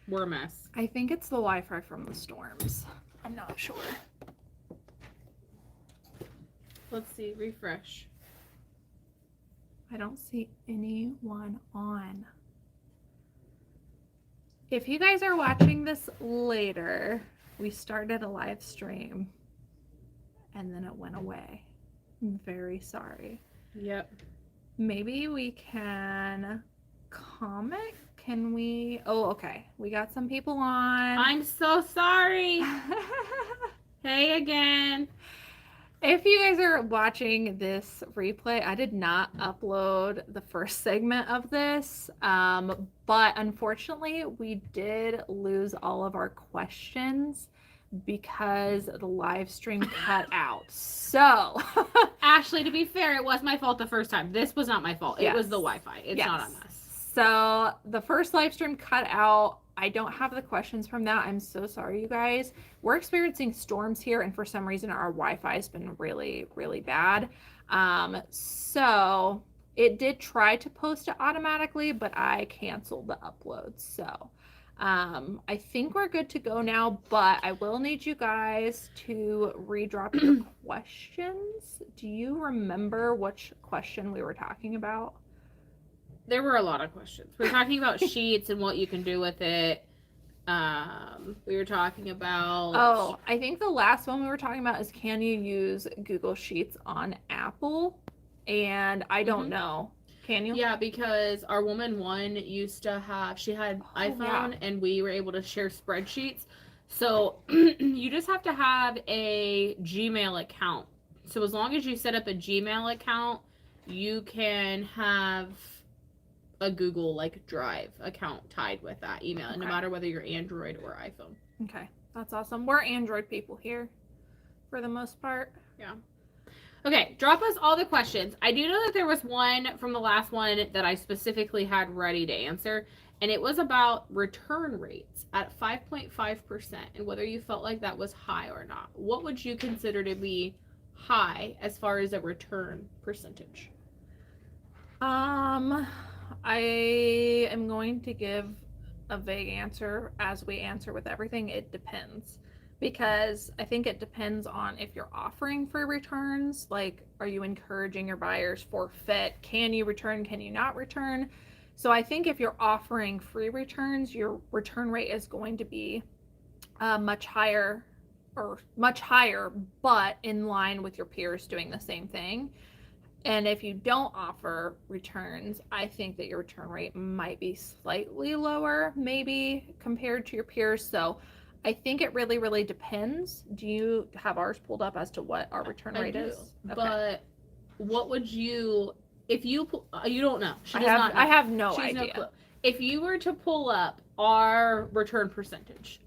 We're a mess. I think it's the Wi-Fi from the storms. I'm not sure. Let's see. Refresh. I don't see anyone on. If you guys are watching this later, we started a live stream and then it went away. I'm very sorry. Yep. Maybe we can comment. Can we? Oh, okay. We got some people on. I'm so sorry. Hey again. If you guys are watching this replay, I did not upload the first segment of this, but unfortunately we did lose all of our questions because the live stream cut out. So, Ashley, to be fair, it was my fault the first time. This was not my fault. It was the Yes. Wi-Fi. It's Yes. not on us. So the first live stream cut out. I don't have the questions from that. I'm so sorry, you guys. We're experiencing storms here, and for some reason our Wi-Fi has been really, really bad. So it did try to post it automatically, but I canceled the upload. So I think we're good to go now, but I will need you guys to redrop your questions. Do you remember which question we were talking about? There were a lot of questions. We were talking about sheets and what you can do with it. We were talking about... Oh, I think the last one we were talking about is, can you use Google Sheets on Apple? And I don't know. Can you? Yeah, because our woman one used to have... She had iPhone, and we were able to share spreadsheets. So you just have to have a Gmail account. So as long as you set up a Gmail account, you can have a Google Drive account tied with that email, no matter whether you're Android or iPhone. Okay, that's awesome. We're Android people here for the most part. Yeah. Okay, drop us all the questions. I do know that there was one from the last one that I specifically had ready to answer, and it was about return rates at 5.5% and whether you felt like that was high or not. What would you consider to be high as far as a return percentage? I am going to give a vague answer as we answer with everything. It depends, because I think it depends on if you're offering free returns. Like, are you encouraging your buyers forfeit? Can you return? Can you not return? So I think if you're offering free returns, your return rate is going to be much higher, but in line with your peers doing the same thing. And if you don't offer returns, I think that your return rate might be slightly lower, maybe, compared to your peers. So I think it really, really depends. Do you have ours pulled up as to what our return rate is? Okay. But what would you, if you don't know. She does not know. I have no idea. No clue. If you were to pull up our return percentage,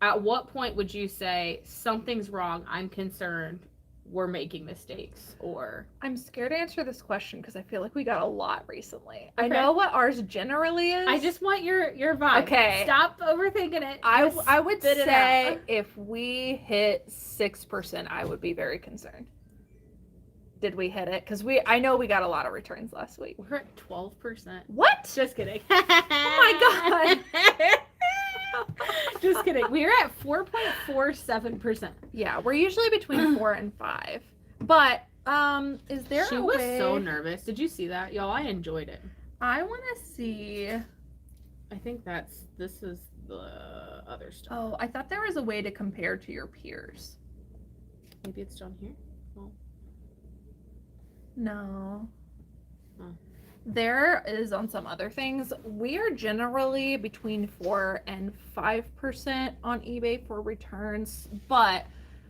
at what point would you say something's wrong? I'm concerned. We're making mistakes, or... I'm scared to answer this question because I feel like we got a lot recently. Okay. I know what ours generally is. I just want your vibe. Okay. Stop overthinking it. I would say if we hit 6%, I would be very concerned. Did we hit it? Because I know we got a lot of returns last week. We're at 12%. What? Just kidding. Oh my god. Just kidding. We're at 4.47%. Yeah, we're usually between 4 and 5. But is there She a was way... so nervous. Did you see that? Y'all, I enjoyed it. I want to see... I think this is the other stuff. Oh, I thought there was a way to compare to your peers. Maybe it's down here? Well. No. Oh. There is on some other things. We are generally between 4 and 5% on eBay for returns, but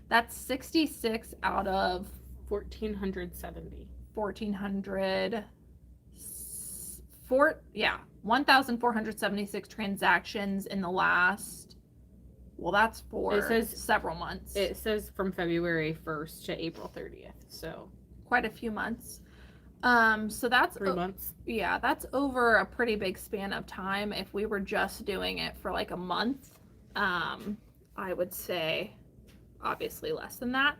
that's 66 out of 1,470. 1,476 transactions in the last, well, that's for several months. It says from February 1st to April 30th, so quite a few months. So that's 3 months. Yeah, that's over a pretty big span of time. If we were just doing it for like a month, I would say obviously less than that.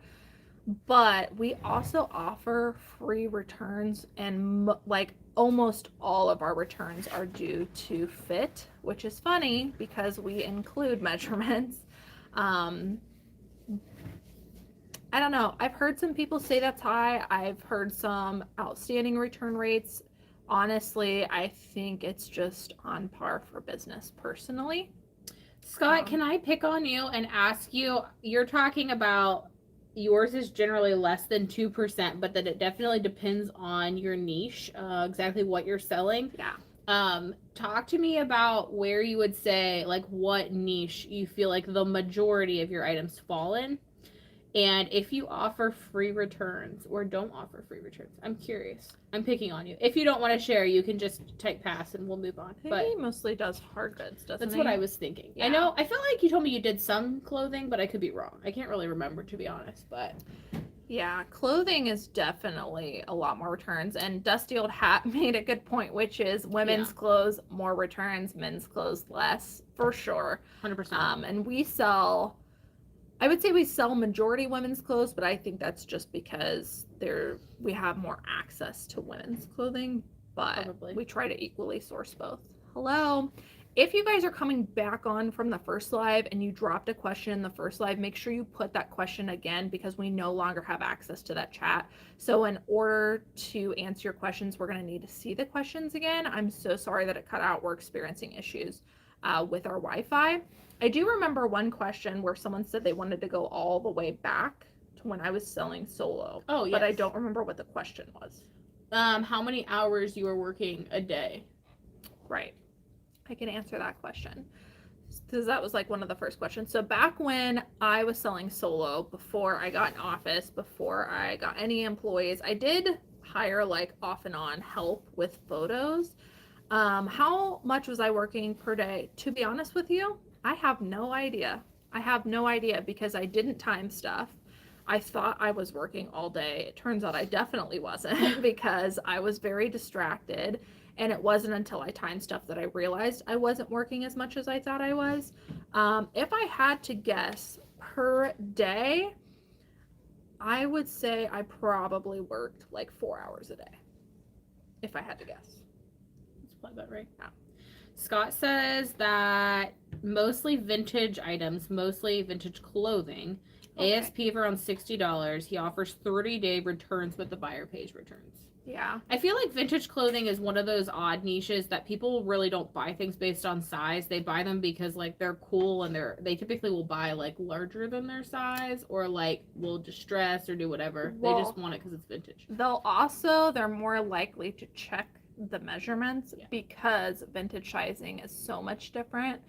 But we also offer free returns, and like almost all of our returns are due to fit, which is funny because we include measurements. I don't know. I've heard some people say that's high. I've heard some outstanding return rates. Honestly, I think it's just on par for business personally. Scott, can I pick on you and ask you, you're talking about yours is generally less than 2%, but that it definitely depends on your niche, exactly what you're selling. Yeah. Talk to me about where you would say, like, what niche you feel like the majority of your items fall in. And if you offer free returns or don't offer free returns, I'm curious. I'm picking on you. If you don't want to share, you can just type pass and we'll move on. I think but he mostly does hard goods, doesn't he? That's what I was thinking. Yeah. I feel like you told me you did some clothing, but I could be wrong. I can't really remember, to be honest, but yeah, clothing is definitely a lot more returns. And Dusty Old Hat made a good point, which is women's clothes, more returns, men's clothes, less, for sure. 100%. And I would say we sell majority women's clothes, but I think that's just because we have more access to women's clothing, but Probably. We try to equally source both. Hello. If you guys are coming back on from the first live and you dropped a question in the first live, make sure you put that question again because we no longer have access to that chat. So in order to answer your questions, we're going to need to see the questions again. I'm so sorry that it cut out. We're experiencing issues with our Wi-Fi. I do remember one question where someone said they wanted to go all the way back to when I was selling solo. Oh, yes. But I don't remember what the question was. How many hours you were working a day? Right. I can answer that question because that was like one of the first questions. So back when I was selling solo, before I got an office, before I got any employees, I did hire like off and on help with photos. How much was I working per day? To be honest with you, I have no idea. Because I didn't time stuff. I thought I was working all day. It turns out I definitely wasn't because I was very distracted. And it wasn't until I timed stuff that I realized I wasn't working as much as I thought I was. If I had to guess per day, I would say I probably worked like 4 hours a day. If I had to guess. That's probably about right. Yeah. Scott says that mostly vintage items, mostly vintage clothing, ASP of around $60. He offers 30-day returns, but the buyer pays returns. Yeah. I feel like vintage clothing is one of those odd niches that people really don't buy things based on size. They buy them because like they're cool and they typically will buy like larger than their size or like will distress or do whatever. Well, they just want it because it's vintage. They're more likely to check the measurements because vintage sizing is so much different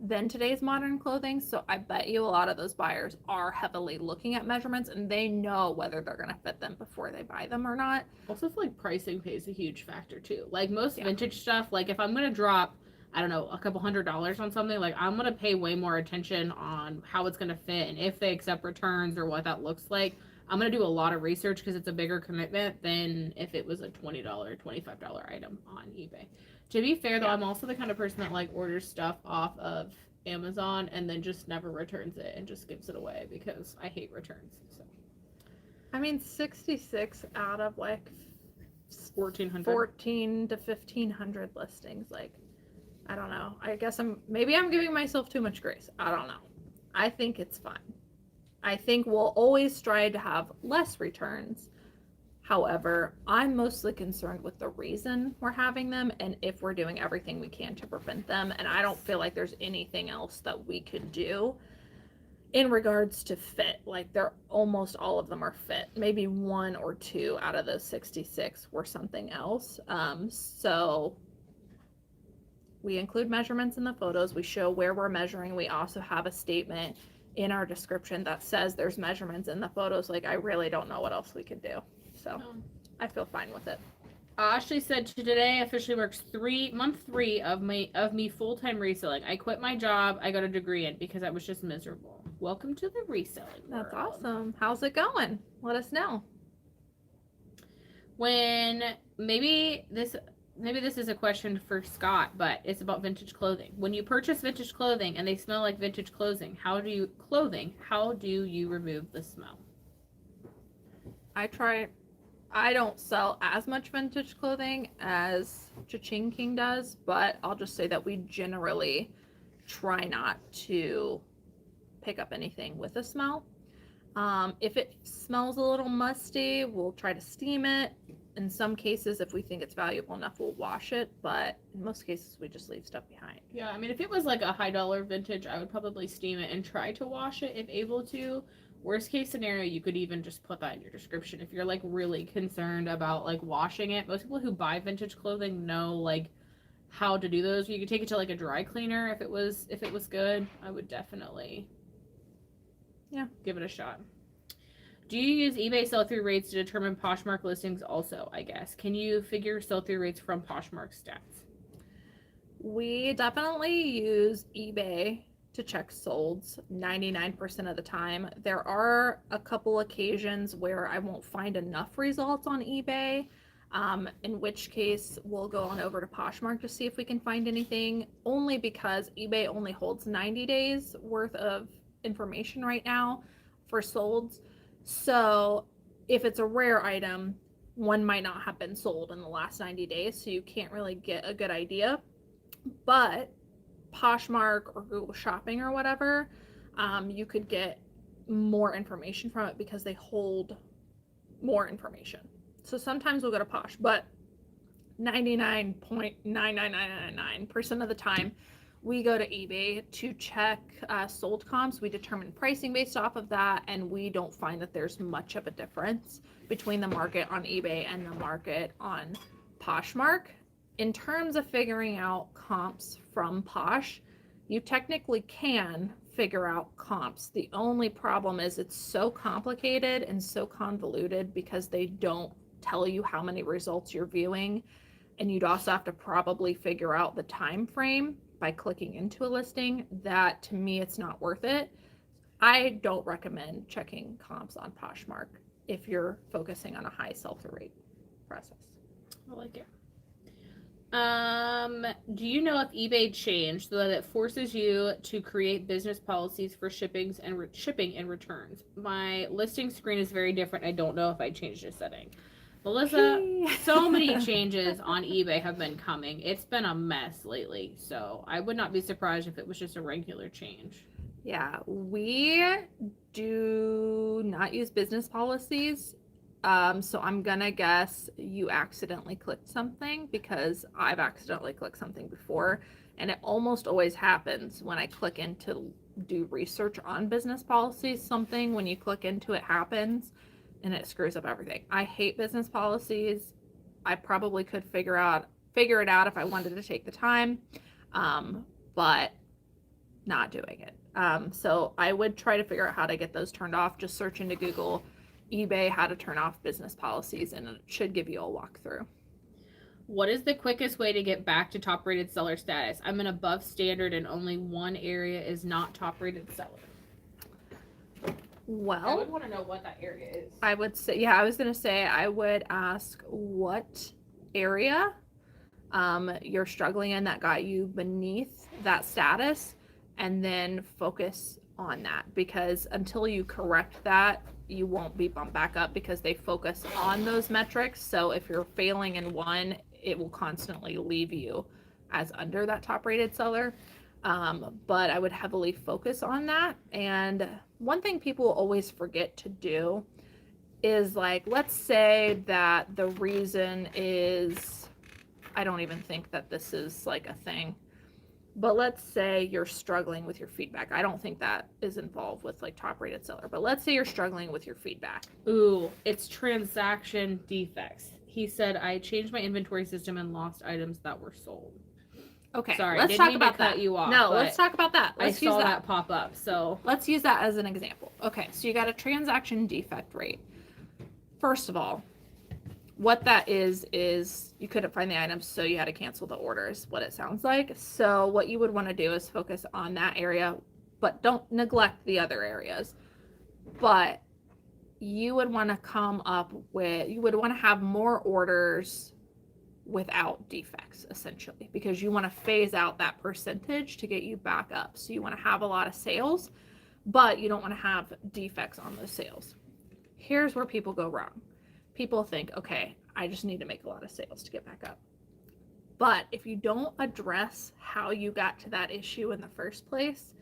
than today's modern clothing. So I bet you a lot of those buyers are heavily looking at measurements and they know whether they're going to fit them before they buy them or not. Also, like pricing plays a huge factor too. Like most vintage stuff, like if I'm going to drop, I don't know, a couple $100s on something, like I'm going to pay way more attention on how it's going to fit and if they accept returns or what that looks like. I'm going to do a lot of research because it's a bigger commitment than if it was a $20, $25 item on eBay. To be fair, though, I'm also the kind of person that like orders stuff off of Amazon and then just never returns it and just gives it away because I hate returns. So, I mean, 66 out of like 1,400, 14 to 1,500 listings. Like, I don't know. I guess maybe I'm giving myself too much grace. I don't know. I think it's fine. I think we'll always strive to have less returns. However, I'm mostly concerned with the reason we're having them and if we're doing everything we can to prevent them. And I don't feel like there's anything else that we could do in regards to fit. Like almost all of them are fit. Maybe 1 or 2 out of those 66 were something else. So we include measurements in the photos. We show where we're measuring. We also have a statement in our description that says there's measurements in the photos. Like I really don't know what else we could do. So I feel fine with it. Ashley said today officially marks month 3 of me full-time reselling. I quit my job I got a degree in because I was just miserable. Welcome to the reselling world. That's awesome. How's it going? Let us know. When maybe this is a question for Scott, but it's about vintage clothing. When you purchase vintage clothing and they smell like vintage clothing, how do you remove the smell? I try I don't sell as much vintage clothing as Cha-Ching King does, but I'll just say that we generally try not to pick up anything with a smell. If it smells a little musty, we'll try to steam it. In some cases, if we think it's valuable enough, we'll wash it, but in most cases, we just leave stuff behind. Yeah, I mean, if it was like a high dollar vintage, I would probably steam it and try to wash it if able to. Worst case scenario, you could even just put that in your description if you're like really concerned about like washing it. Most people who buy vintage clothing know like how to do those. You could take it to like a dry cleaner if it was good. I would definitely give it a shot. Do you use eBay sell-through rates to determine Poshmark listings also, I guess? Can you figure sell-through rates from Poshmark stats? We definitely use eBay to check solds 99% of the time. There are a couple occasions where I won't find enough results on eBay, in which case we'll go on over to Poshmark to see if we can find anything, only because eBay only holds 90 days worth of information right now for solds. So if it's a rare item, one might not have been sold in the last 90 days, so you can't really get a good idea. But Poshmark or Google Shopping or whatever, you could get more information from it because they hold more information. So sometimes we'll go to Posh, but 99.99999% of the time we go to eBay to check sold comps. We determine pricing based off of that, and we don't find that there's much of a difference between the market on eBay and the market on Poshmark. In terms of figuring out comps from Posh, you technically can figure out comps. The only problem is it's so complicated and so convoluted because they don't tell you how many results you're viewing, and you'd also have to probably figure out the time frame by clicking into a listing. That, to me, it's not worth it. I don't recommend checking comps on Poshmark if you're focusing on a high sell-through rate process. I like it. Do you know if eBay changed so that it forces you to create business policies for shipping and returns? My listing screen is very different. I don't know if I changed a setting. Melissa, so many changes on eBay have been coming. It's been a mess lately, so I would not be surprised if it was just a regular change. Yeah, we do not use business policies. So I'm gonna guess you accidentally clicked something, because I've accidentally clicked something before, and it almost always happens when I click into do research on business policies. Something when you click into it happens and it screws up everything. I hate business policies. I probably could figure it out if I wanted to take the time, but not doing it. So I would try to figure out how to get those turned off. Just search into Google eBay how to turn off business policies, and it should give you a walkthrough. What is the quickest way to get back to top rated seller status? I'm an above standard and only one area is not top rated seller. Well, I would want to know what that area is. I would say, yeah, I was going to say, I would ask what area you're struggling in that got you beneath that status, and then focus on that, because until you correct that, you won't be bumped back up, because they focus on those metrics. So if you're failing in one, it will constantly leave you as under that top rated seller. But I would heavily focus on that. And one thing people always forget to do is, like, let's say that the reason is, I don't even think that this is like a thing, but let's say you're struggling with your feedback. I don't think that is involved with like top rated seller, but let's say you're struggling with your feedback. Ooh, it's transaction defects. He said, I changed my inventory system and lost items that were sold. Okay, sorry, let's talk about that. You off, no, let's talk about that. I saw that pop up, so let's use that as an example. Okay, so you got a transaction defect rate. First of all, what that is you couldn't find the items, so you had to cancel the order, is what it sounds like. So what you would want to do is focus on that area, but don't neglect the other areas. But you would want to have more orders without defects, essentially, because you want to phase out that percentage to get you back up. So you want to have a lot of sales, but you don't want to have defects on those sales. Here's where people go wrong. people think, okay, I just need to make a lot of sales to get back up. But if you don't address how you got to that issue in the first place,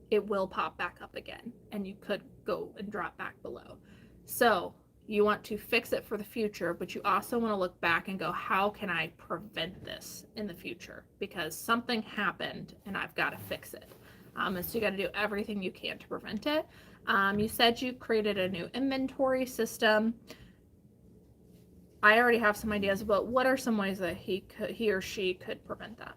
it will pop back up again and you could go and drop back below. So you want to fix it for the future, but you also want to look back and go, how can I prevent this in the future? Because something happened and I've got to fix it. And so you got to do everything you can to prevent it. You said you created a new inventory system. I already have some ideas, but what are some ways that he or she could prevent that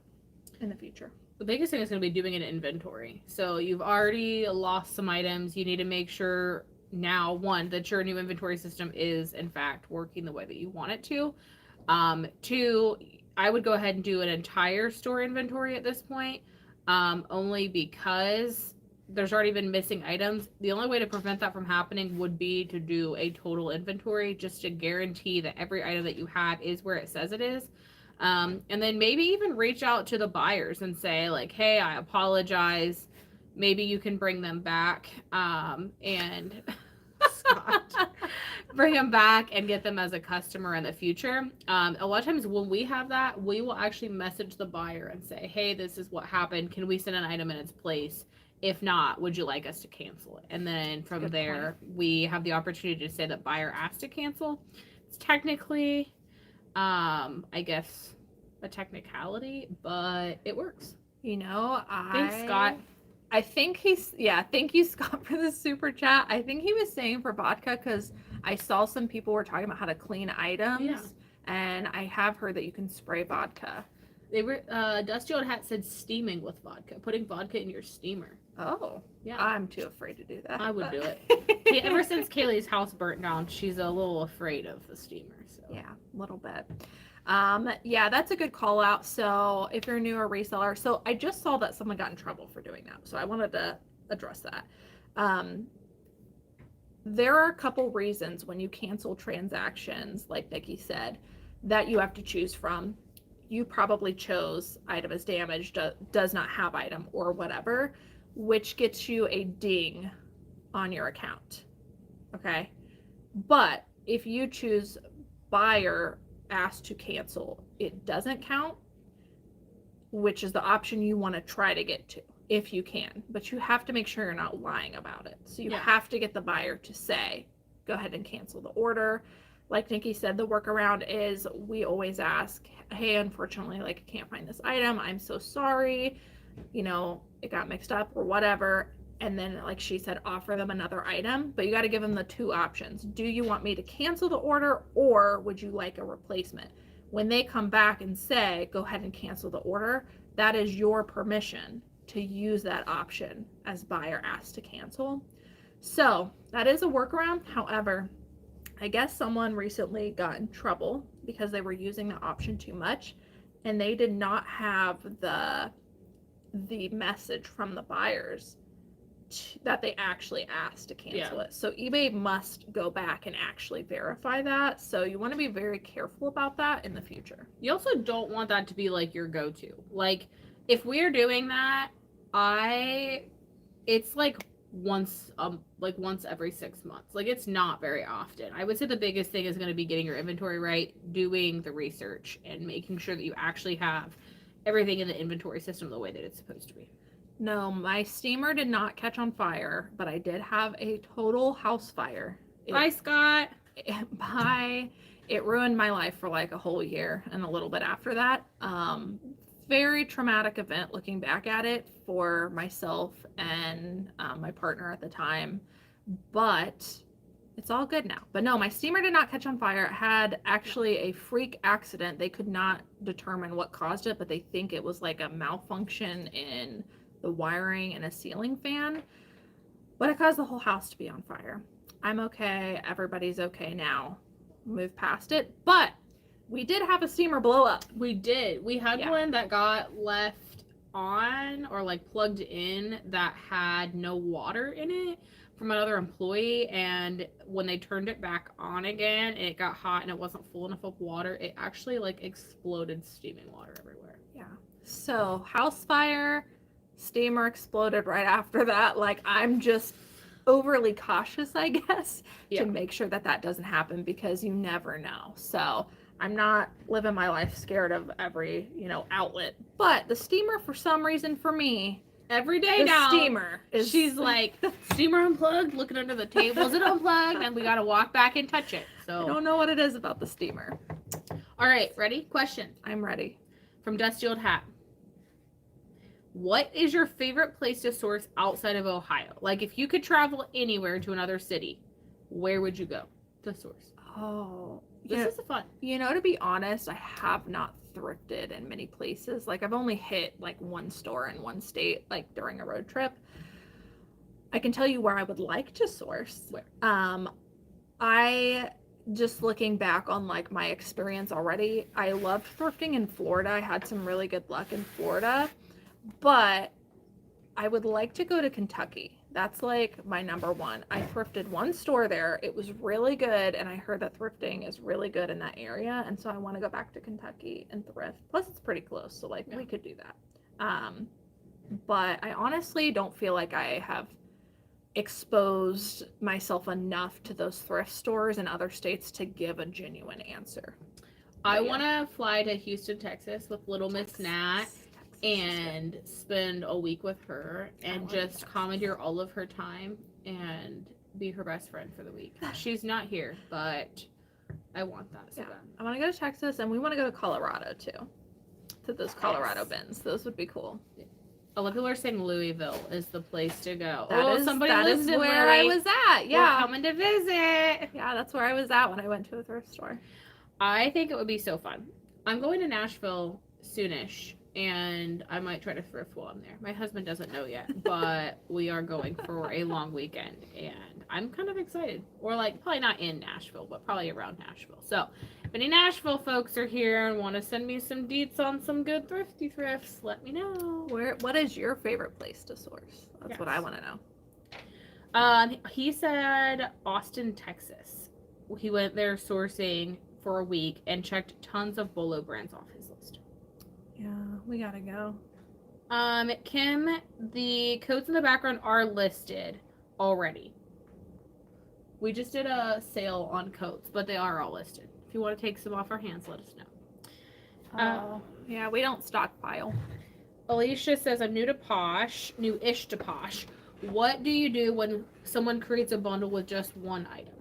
in the future? The biggest thing is going to be doing an inventory. So you've already lost some items. You need to make sure now, one, that your new inventory system is in fact working the way that you want it to. Two, I would go ahead and do an entire store inventory at this point, only because there's already been missing items. The only way to prevent that from happening would be to do a total inventory, just to guarantee that every item that you have is where it says it is. And then maybe even reach out to the buyers and say, like, hey, I apologize. Maybe you can bring them back, and Scott, bring them back and get them as a customer in the future. A lot of times when we have that, we will actually message the buyer and say, hey, this is what happened. Can we send an item in its place? If not, would you like us to cancel it? And then from there, we have the opportunity to say that buyer asked to cancel. It's technically, I guess, a technicality, but it works. You know, Thanks, Scott. I think thank you, Scott, for the super chat. I think he was saying for vodka because I saw some people were talking about how to clean items, and I have heard that you can spray vodka. They were Dusty Old Hat said steaming with vodka, putting vodka in your steamer. Oh, yeah. I'm too afraid to do that. I would do it. Ever since Cayley's house burnt down, she's a little afraid of the steamer. So yeah, a little bit. Yeah, that's a good call out. So if you're a newer reseller, so I just saw that someone got in trouble for doing that. So I wanted to address that. There are a couple reasons when you cancel transactions, like Nikki said, that you have to choose from. You probably chose item is damaged, does not have item, or whatever, which gets you a ding on your account. Okay. But if you choose buyer asked to cancel, it doesn't count, which is the option you want to try to get to if you can, but you have to make sure you're not lying about it. So you have to get the buyer to say, go ahead and cancel the order. Like Nikki said, the workaround is we always ask, hey, unfortunately, like, I can't find this item. I'm so sorry. You know, it got mixed up or whatever. And then, like she said, offer them another item, but you got to give them the two options. Do you want me to cancel the order, or would you like a replacement? When they come back and say, go ahead and cancel the order, that is your permission to use that option as buyer asked to cancel. So that is a workaround. However, I guess someone recently got in trouble because they were using the option too much, and they did not have the message from the buyers that they actually asked to cancel it. So eBay must go back and actually verify that. So you want to be very careful about that in the future. You also don't want that to be like your go-to. Like, if we're doing that, it's like once every 6 months. Like, it's not very often. I would say the biggest thing is going to be getting your inventory right, doing the research, and making sure that you actually have everything in the inventory system the way that it's supposed to be. No, my steamer did not catch on fire, but I did have a total house fire. Bye, Scott. It ruined my life for like a whole year and a little bit after that. Very traumatic event looking back at it for myself and my partner at the time, but it's all good now. But no, my steamer did not catch on fire. It had actually a freak accident. They could not determine what caused it, but they think it was like a malfunction in the wiring and a ceiling fan, but it caused the whole house to be on fire. I'm okay. Everybody's okay now. Move past it. But we did have a steamer blow up. We did. We had one that got left on or like plugged in that had no water in it from another employee, and when they turned it back on again, it got hot and it wasn't full enough of water. It actually like exploded steaming water everywhere. Yeah. So house fire, steamer exploded right after that. Like, I'm just overly cautious, I guess, Yeah. to make sure that doesn't happen, because you never know. So I'm not living my life scared of every, outlet. But the steamer, for some reason, for me, every day the now, steamer is... she's like, steamer unplugged, looking under the table. Is it unplugged? And we got to walk back and touch it. So I don't know what it is about the steamer. All right, ready? Question. I'm ready. From Dusty Old Hat. What is your favorite place to source outside of Ohio? Like, if you could travel anywhere to another city, where would you go to source? Oh, This is fun. To be honest, I have not thrifted in many places. Like, I've only hit like one store in one state, like during a road trip. I can tell you where I would like to source. Where? I just looking back on like my experience already, I loved thrifting in Florida. I had some really good luck in Florida, but I would like to go to Kentucky. That's like my number one. I thrifted one store there. It was really good, and I heard that thrifting is really good in that area, and so I want to go back to Kentucky and thrift. Plus, it's pretty close, so like we could do that. But I honestly don't feel like I have exposed myself enough to those thrift stores in other states to give a genuine answer. I want to fly to Houston, Texas with little Miss Nat and spend a week with her and just commandeer all of her time and be her best friend for the week. She's not here, but I want that so bad. I want to go to Texas, and we want to go to Colorado too, to those Colorado bins. Those would be cool. A lot of people are saying Louisville is the place to go. That is where I was at. Yeah, we're coming to visit. Yeah, that's where I was at when I went to a thrift store. I think it would be so fun. I'm going to Nashville soonish, and I might try to thrift while I'm there. My husband doesn't know yet, but we are going for a long weekend, and I'm kind of excited. Or like, probably not in Nashville, but probably around Nashville. So if any Nashville folks are here and want to send me some deets on some good thrifty thrifts, let me know. What is your favorite place to source? That's what I want to know. He said Austin, Texas. He went there sourcing for a week and checked tons of Bolo brands off his list. Yeah, we gotta go. Kim, the coats in the background are listed already. We just did a sale on coats, but they are all listed. If you want to take some off our hands, let us know. Yeah, we don't stockpile. Alicia says, I'm new-ish to Posh. What do you do when someone creates a bundle with just one item?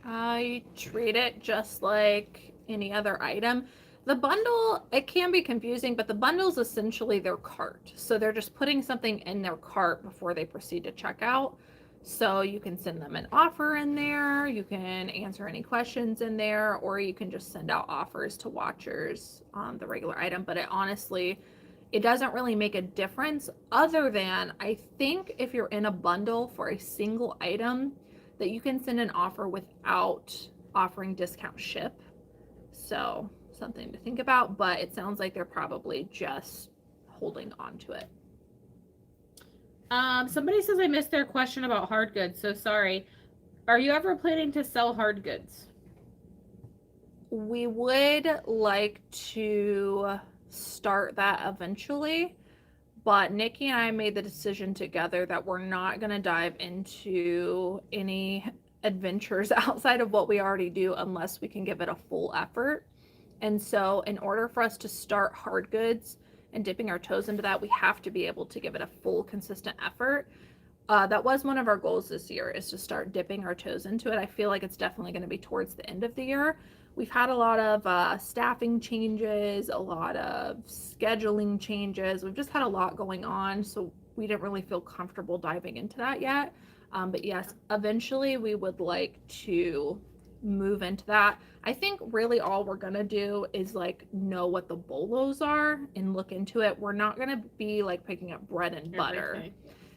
I treat it just like any other item. The bundle, it can be confusing, but the bundle is essentially their cart. So they're just putting something in their cart before they proceed to checkout. So you can send them an offer in there, you can answer any questions in there, or you can just send out offers to watchers on the regular item. But it doesn't really make a difference, other than I think if you're in a bundle for a single item, that you can send an offer without offering discount ship. So something to think about, but it sounds like they're probably just holding on to it. Somebody says I missed their question about hard goods, so sorry. Are you ever planning to sell hard goods? We would like to start that eventually, but Nikki and I made the decision together that we're not going to dive into any adventures outside of what we already do unless we can give it a full effort. And so in order for us to start hard goods and dipping our toes into that, we have to be able to give it a full, consistent effort. That was one of our goals this year, is to start dipping our toes into it. I feel like it's definitely going to be towards the end of the year. We've had a lot of staffing changes, a lot of scheduling changes. We've just had a lot going on, so we didn't really feel comfortable diving into that yet. But yes, eventually we would like to move into that. I think really all we're gonna do is like know what the bolos are and look into it. We're not gonna be like picking up bread and butter.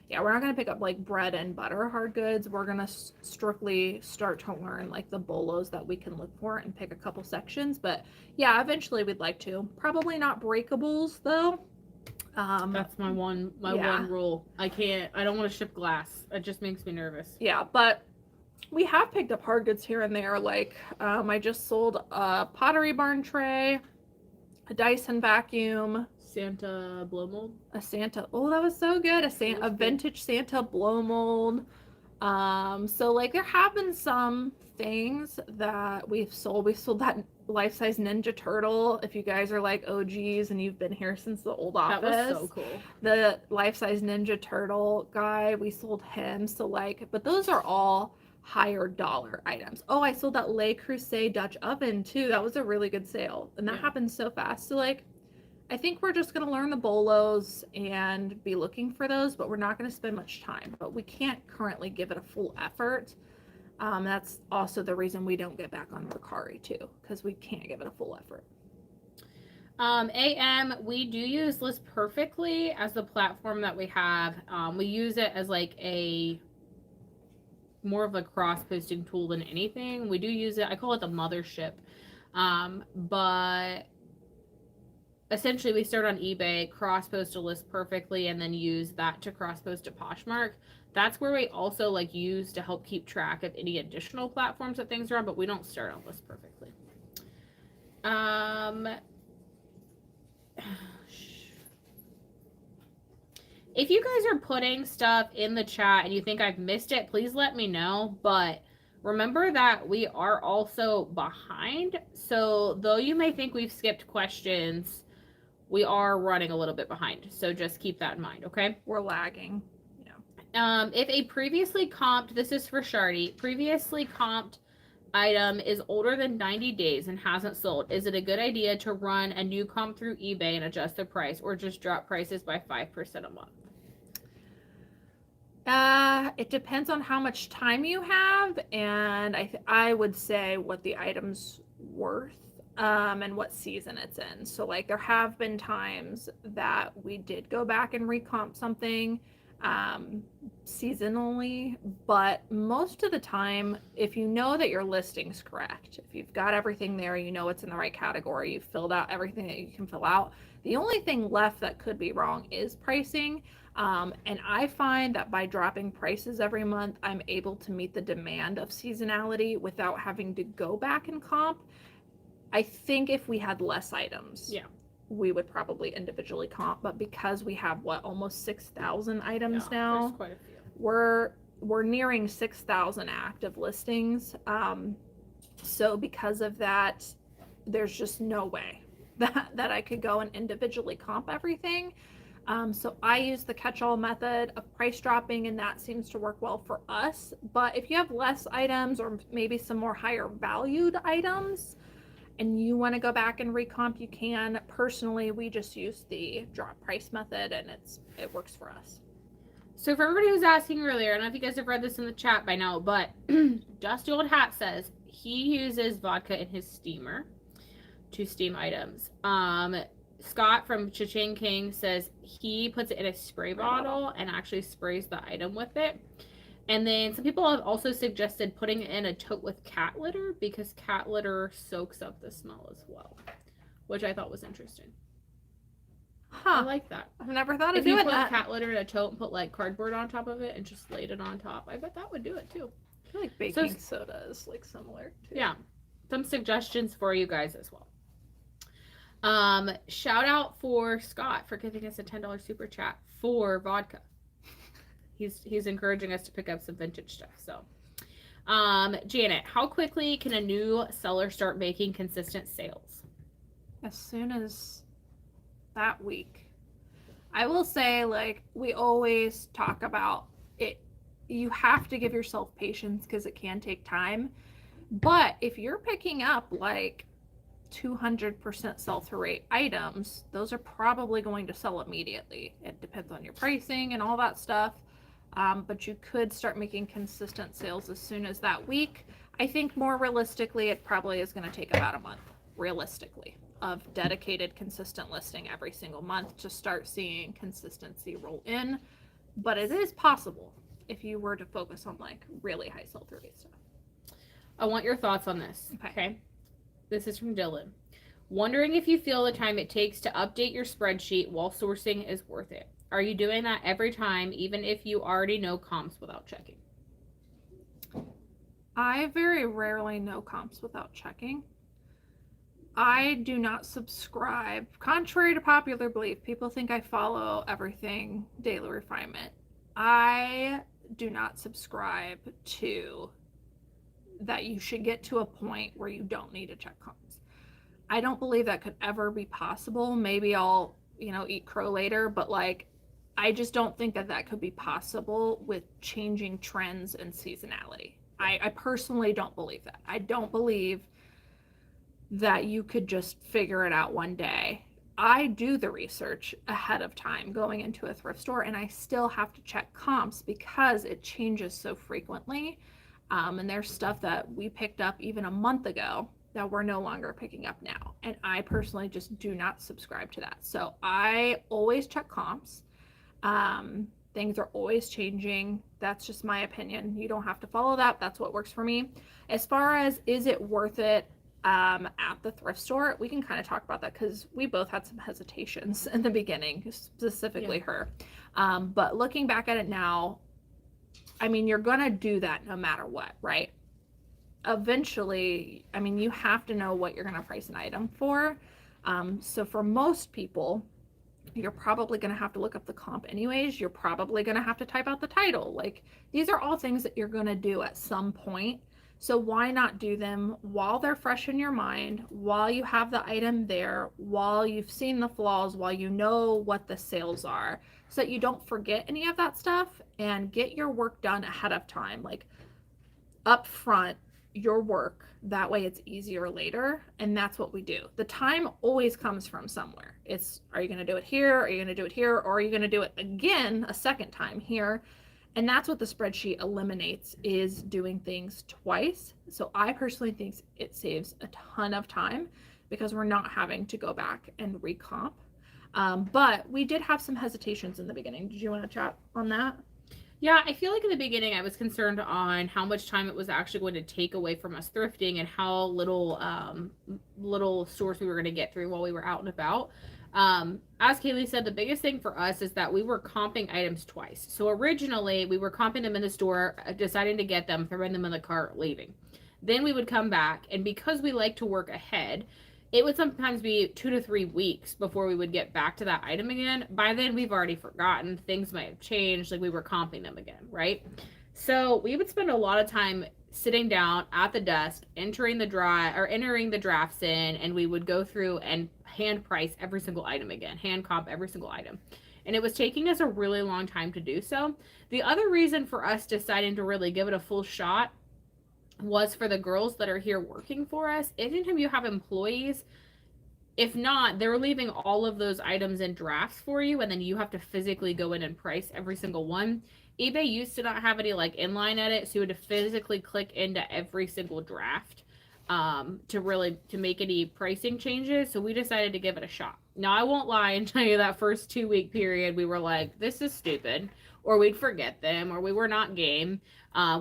Yeah, we're not gonna pick up like bread and butter hard goods. We're gonna strictly start to learn like the bolos that we can look for and pick a couple sections. But yeah, eventually we'd like to. Probably not breakables though. That's my one rule. I don't want to ship glass. It just makes me nervous. Yeah, but we have picked up hard goods here and there. Like I just sold a Pottery Barn tray, a Dyson vacuum. Santa blow mold. A Santa. Oh, that was so good. A Cool. vintage Santa blow mold. So like there have been some things that we've sold. We sold that life-size Ninja Turtle. If you guys are like OGs and you've been here since the old office. That was so cool. The life-size Ninja Turtle guy, we sold him. So like, but those are all higher dollar items. Oh, I sold that Le Creuset Dutch oven too. That was a really good sale. And that happened so fast. So like, I think we're just going to learn the bolos and be looking for those, but we're not going to spend much time. But we can't currently give it a full effort. That's also the reason we don't get back on Mercari too, because we can't give it a full effort. We do use List Perfectly as the platform that we have. We use it as like a more of a cross-posting tool than anything. We do use it. I call it the mothership. But essentially we start on eBay, cross-post to List Perfectly, and then use that to cross-post to Poshmark. That's where we also like use to help keep track of any additional platforms that things are on, but we don't start on List Perfectly. If you guys are putting stuff in the chat and you think I've missed it, please let me know. But remember that we are also behind. So though you may think we've skipped questions, we are running a little bit behind. So just keep that in mind, okay? We're lagging. If a previously comped, this is for Shardy, previously comped item is older than 90 days and hasn't sold, is it a good idea to run a new comp through eBay and adjust the price, or just drop prices by 5% a month? It depends on how much time you have, and I would say what the item's worth, and what season it's in. So like there have been times that we did go back and recomp something seasonally, but most of the time, if you know that your listing's correct, if you've got everything there, you know it's in the right category, you've filled out everything that you can fill out, the only thing left that could be wrong is pricing. And I find that by dropping prices every month, I'm able to meet the demand of seasonality without having to go back and comp. I think if we had less items, we would probably individually comp, but because we have almost 6,000 items now, there's quite a few. We're nearing 6,000 active listings. So because of that, there's just no way that I could go and individually comp everything. So I use the catch-all method of price dropping, and that seems to work well for us. But if you have less items or maybe some more higher valued items and you want to go back and recomp, you can. Personally, we just use the drop price method, and it works for us. So for everybody who's asking earlier, I don't know if you guys have read this in the chat by now, but Dusty Old Hat says he uses vodka in his steamer to steam items. Scott from Cha-Ching King says he puts it in a spray bottle and actually sprays the item with it. And then some people have also suggested putting it in a tote with cat litter, because cat litter soaks up the smell as well, which I thought was interesting. I like that. I've never thought of doing that. If you that. put cat litter in a tote and put like cardboard on top of it and just laid it on top, I bet that would do it too. I feel like baking soda is like similar too. Yeah. Some suggestions for you guys as well. Shout out for Scott for giving us a $10 super chat for vodka. He's encouraging us to pick up some vintage stuff. So, Janet, how quickly can a new seller start making consistent sales? As soon as that week. I will say, like we always talk about it, you have to give yourself patience because it can take time. But if you're picking up like 200% sell-through rate items, those are probably going to sell immediately. It depends on your pricing and all that stuff. But you could start making consistent sales as soon as that week. I think more realistically, it probably is going to take about a month, realistically, of dedicated, consistent listing every single month to start seeing consistency roll in. But it is possible if you were to focus on like really high sell-through rate stuff. I want your thoughts on this. Okay. This is from Dylan. Wondering if you feel the time it takes to update your spreadsheet while sourcing is worth it. Are you doing that every time, even if you already know comps without checking? I very rarely know comps without checking. I do not subscribe. Contrary to popular belief, people think I follow everything Daily Refinement. I do not subscribe to that you should get to a point where you don't need to check comps. I don't believe that could ever be possible. Maybe I'll, eat crow later, but like, I just don't think that that could be possible with changing trends and seasonality. I personally don't believe that. I don't believe that you could just figure it out one day. I do the research ahead of time going into a thrift store, and I still have to check comps because it changes so frequently. And there's stuff that we picked up even a month ago that we're no longer picking up now. And I personally just do not subscribe to that. So I always check comps. Things are always changing. That's just my opinion. You don't have to follow that. That's what works for me. As far as is it worth it at the thrift store, we can kind of talk about that because we both had some hesitations in the beginning, specifically her. But looking back at it now, I mean, you're going to do that no matter what, right? Eventually, I mean, you have to know what you're going to price an item for. So for most people, you're probably going to have to look up the comp anyways. You're probably going to have to type out the title. Like, these are all things that you're going to do at some point. So why not do them while they're fresh in your mind, while you have the item there, while you've seen the flaws, while you know what the sales are, so that you don't forget any of that stuff and get your work done ahead of time. Like, up front, your work. That way it's easier later. And that's what we do. The time always comes from somewhere. It's, are you going to do it here? Are you going to do it here? Or are you going to do it again a second time here? And that's what the spreadsheet eliminates, is doing things twice. So I personally think it saves a ton of time because we're not having to go back and recomp. But we did have some hesitations in the beginning. Did you want to chat on that? Yeah, I feel like in the beginning I was concerned on how much time it was actually going to take away from us thrifting and how little stores we were going to get through while we were out and about. As Cayley said, the biggest thing for us is that we were comping items twice. So originally we were comping them in the store, deciding to get them, throwing them in the cart, leaving. Then we would come back, and because we like to work ahead, it would sometimes be 2 to 3 weeks before we would get back to that item again. By then we've already forgotten, things might have changed, like we were comping them again, right? So we would spend a lot of time sitting down at the desk, entering the drafts in, and we would go through and hand price every single item again, hand comp every single item. And it was taking us a really long time to do so. The other reason for us deciding to really give it a full shot was for the girls that are here working for us. Anytime you have employees, if not, they're leaving all of those items in drafts for you, and then you have to physically go in and price every single one. eBay used to not have any like inline edit, so you had to physically click into every single draft to make any pricing changes. So we decided to give it a shot. Now I won't lie and tell you that first 2-week period we were like, this is stupid, or we'd forget them, or we were not game.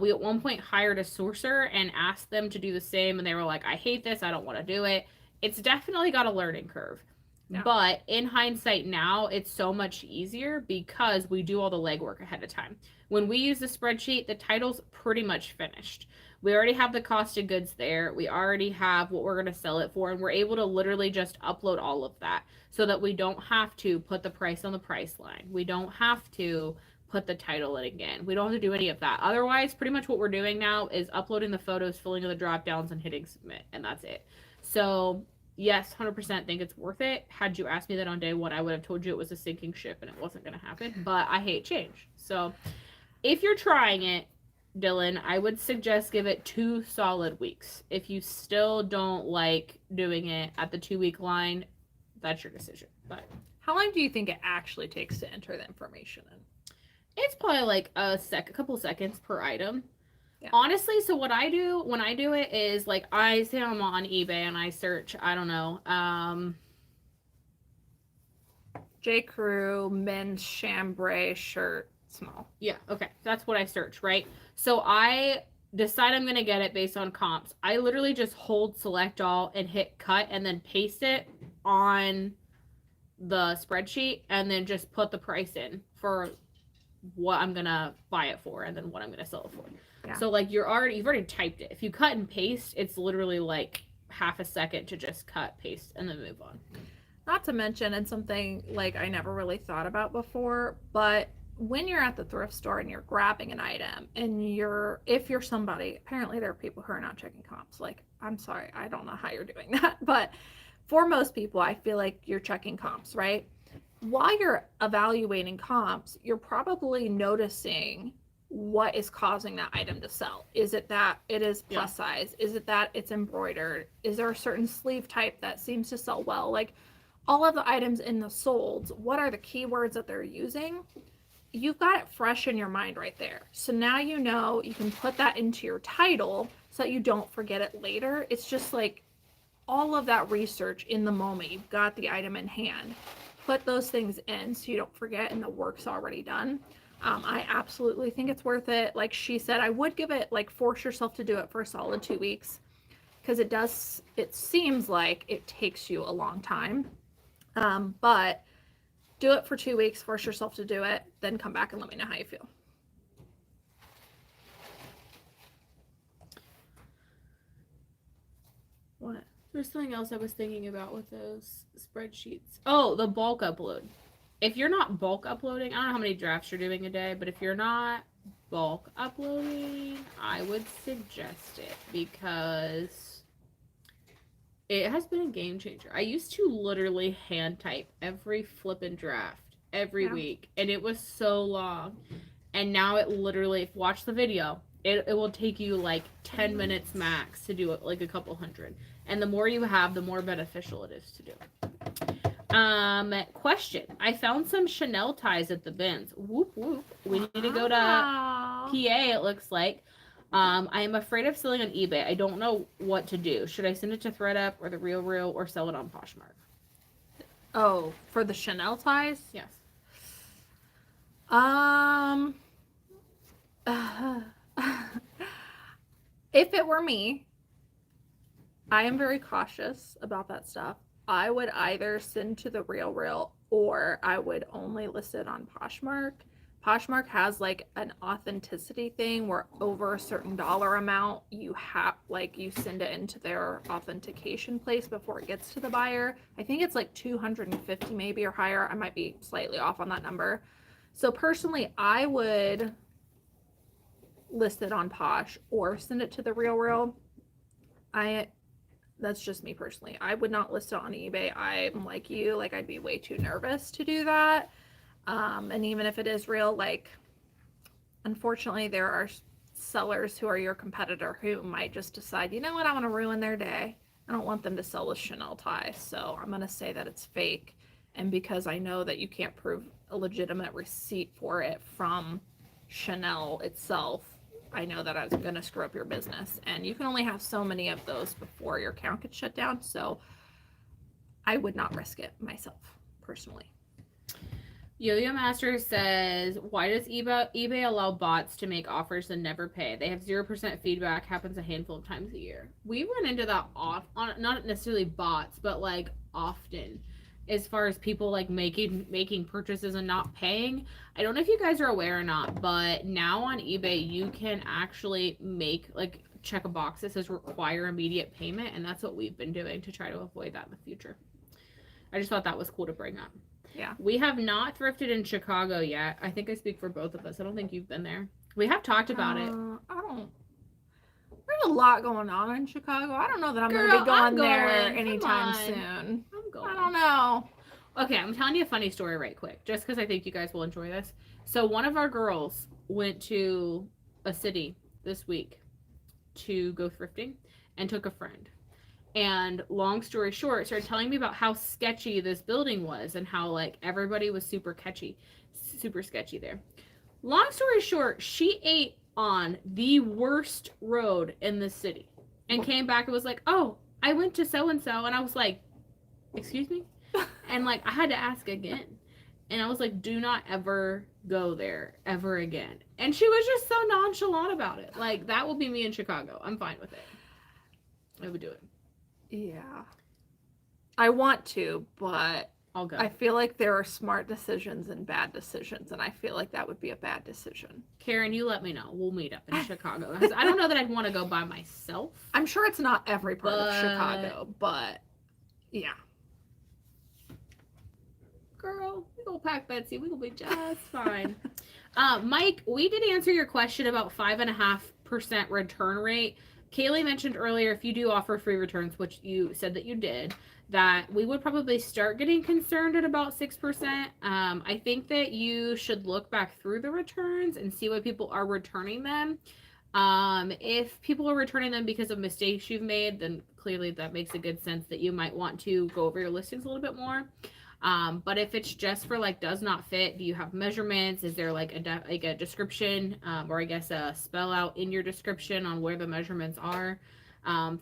We at one point hired a sourcer and asked them to do the same, and they were like, I hate this, I don't want to do it. It's definitely got a learning curve. Yeah. But in hindsight now, it's so much easier because we do all the legwork ahead of time. When we use the spreadsheet, the title's pretty much finished. We already have the cost of goods there. We already have what we're going to sell it for, and we're able to literally just upload all of that so that we don't have to put the price on the price line. We don't have to put the title in again. We don't have to do any of that. Otherwise, pretty much what we're doing now is uploading the photos, filling in the drop downs, and hitting submit, and that's it. So yes, 100% think it's worth it. Had you asked me that on day one, I would have told you it was a sinking ship and it wasn't going to happen, but I hate change. So if you're trying it, Dylan, I would suggest give it 2 solid weeks. If you still don't like doing it at the 2-week line, that's your decision. But how long do you think it actually takes to enter the information in? It's probably like a couple seconds per item. Yeah. Honestly, so what I do when I do it is like I say I'm on eBay and I search, I don't know, J. Crew men's chambray shirt small. Yeah, okay. That's what I search, right? So I decide I'm going to get it based on comps. I literally just hold select all and hit cut and then paste it on the spreadsheet and then just put the price in for what I'm going to buy it for and then what I'm going to sell it for. Yeah. So like you've already typed it. If you cut and paste, it's literally like half a second to just cut, paste, and then move on. Not to mention, and something like I never really thought about before, but when you're at the thrift store and you're grabbing an item and if you're somebody, apparently there are people who are not checking comps. Like, I'm sorry, I don't know how you're doing that, but for most people, I feel like you're checking comps, right? While you're evaluating comps, you're probably noticing what is causing that item to sell. Is it that it is plus size? Is it that it's embroidered? Is there a certain sleeve type that seems to sell well? Like, all of the items in the solds, what are the keywords that they're using? You've got it fresh in your mind right there. So now you know you can put that into your title so that you don't forget it later. It's just like all of that research in the moment. You've got the item in hand. Put those things in so you don't forget and the work's already done. I absolutely think it's worth it. Like she said, I would give it, like, force yourself to do it for a solid 2 weeks, because it seems like it takes you a long time. But do it for 2 weeks, force yourself to do it, then come back and let me know how you feel. What? There's something else I was thinking about with those spreadsheets. Oh, the bulk upload. If you're not bulk uploading, I don't know how many drafts you're doing a day, but if you're not bulk uploading, I would suggest it, because it has been a game changer. I used to literally hand type every flippin' draft every week, and it was so long. And now it literally, watch the video, it will take you like 10 minutes max to do it, like a couple hundred. And the more you have, the more beneficial it is to do. Question. I found some Chanel ties at the bins. Whoop, whoop. We need to go to PA, it looks like. I am afraid of selling on eBay. I don't know what to do. Should I send it to ThreadUp or the Real or sell it on Poshmark? Oh, for the Chanel ties? Yes. If it were me, I am very cautious about that stuff. I would either send to the Real or I would only list it on Poshmark. Poshmark has like an authenticity thing where over a certain dollar amount you send it into their authentication place before it gets to the buyer. I think it's like 250 maybe or higher. I might be slightly off on that number. So personally, I would list it on Posh or send it to the Real. That's just me personally. I would not list it on eBay. I'm like you, like I'd be way too nervous to do that. And even if it is real, like, unfortunately there are sellers who are your competitor who might just decide, you know what, I want to ruin their day. I don't want them to sell this Chanel tie, so I'm going to say that it's fake. And because I know that you can't prove a legitimate receipt for it from Chanel itself, I know that I was going to screw up your business. And you can only have so many of those before your account gets shut down. So I would not risk it myself, personally. Yo-Yo Master says, why does eBay allow bots to make offers and never pay? They have 0% feedback, happens a handful of times a year. We run into that not necessarily bots, but like often, as far as people like making purchases and not paying. I don't know if you guys are aware or not, but now on eBay you can actually check a box that says require immediate payment, and that's what we've been doing to try to avoid that in the future. I just thought that was cool to bring up. Yeah. We have not thrifted in Chicago yet. I think I speak for both of us. I don't think you've been there. We have talked about it. There's a lot going on in Chicago. I don't know that I'm going to be going there anytime soon. I'm going. I don't know. Okay, I'm telling you a funny story right quick, just because I think you guys will enjoy this. So one of our girls went to a city this week to go thrifting and took a friend. And long story short, started telling me about how sketchy this building was and how like everybody was super sketchy there. Long story short, she ate on the worst road in the city and came back and was like, oh, I went to so-and-so. And I was like, excuse me? And like, I had to ask again. And I was like, do not ever go there ever again. And she was just so nonchalant about it. Like, that will be me in Chicago. I'm fine with it. I would do it. Yeah. I want to, but I'll go. I feel like there are smart decisions and bad decisions, and I feel like that would be a bad decision. Karen, you let me know. We'll meet up in Chicago. I don't know that I'd want to go by myself. I'm sure it's not every part of Chicago, but yeah. Girl, we gonna pack Betsy. We gonna be just fine. Mike, we did answer your question about 5.5% return rate. Cayley mentioned earlier, if you do offer free returns, which you said that you did, that we would probably start getting concerned at about 6%. I think that you should look back through the returns and see why people are returning them. If people are returning them because of mistakes you've made, then clearly that makes a good sense that you might want to go over your listings a little bit more. But if it's just for like does not fit, do you have measurements? Is there like a description, or I guess a spell out in your description on where the measurements are?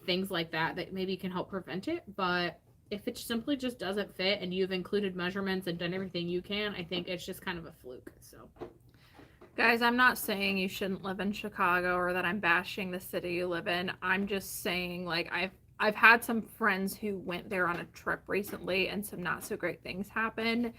Things like that maybe can help prevent it. But if it simply just doesn't fit and you've included measurements and done everything you can, I think it's just kind of a fluke. So, guys, I'm not saying you shouldn't live in Chicago or that I'm bashing the city you live in. I'm just saying, like, I've had some friends who went there on a trip recently and some not so great things happened.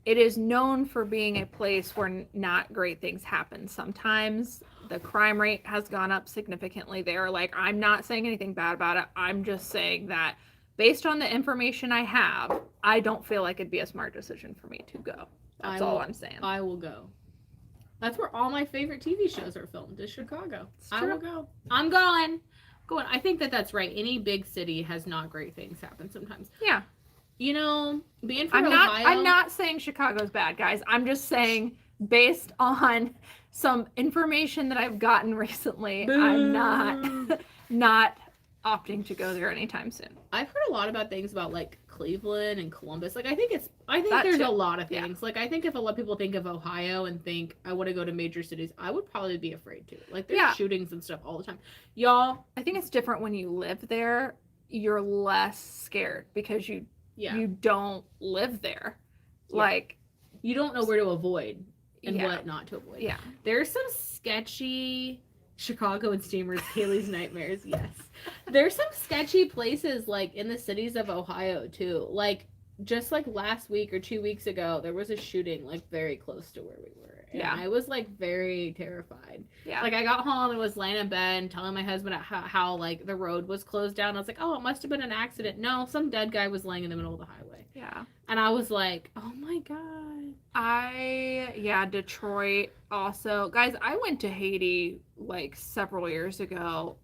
It is known for being a place where not great things happen sometimes. The crime rate has gone up significantly there. Like, I'm not saying anything bad about it. I'm just saying that based on the information I have, I don't feel like it'd be a smart decision for me to go. That's all I'm saying. I will go. That's where all my favorite TV shows are filmed, is Chicago. I will go. I'm going. I think that's right. Any big city has not great things happen sometimes. Yeah. You know, being from Ohio. I'm not saying Chicago's bad, guys. I'm just saying based on some information that I've gotten recently, Boo. I'm not opting to go there anytime soon. I've heard a lot about things about like Cleveland and Columbus. Like I think there's a lot of things. Yeah. Like I think if a lot of people think of Ohio and think I want to go to major cities, I would probably be afraid to. Like there's shootings and stuff all the time. Y'all, I think it's different when you live there. You're less scared because you don't live there. Yeah. Like you don't know where to avoid and what not to avoid. Yeah. There's some sketchy Chicago and steamers, Cayley's nightmares. Yes. There's some sketchy places like in the cities of Ohio too. Like just like last week or 2 weeks ago, there was a shooting like very close to where we were. And I was like very terrified. Yeah. Like I got home and was laying in bed and telling my husband how like the road was closed down. I was like, oh, it must have been an accident. No, some dead guy was laying in the middle of the highway. Yeah. And I was like, oh my God. Detroit also. Guys, I went to Haiti like several years ago,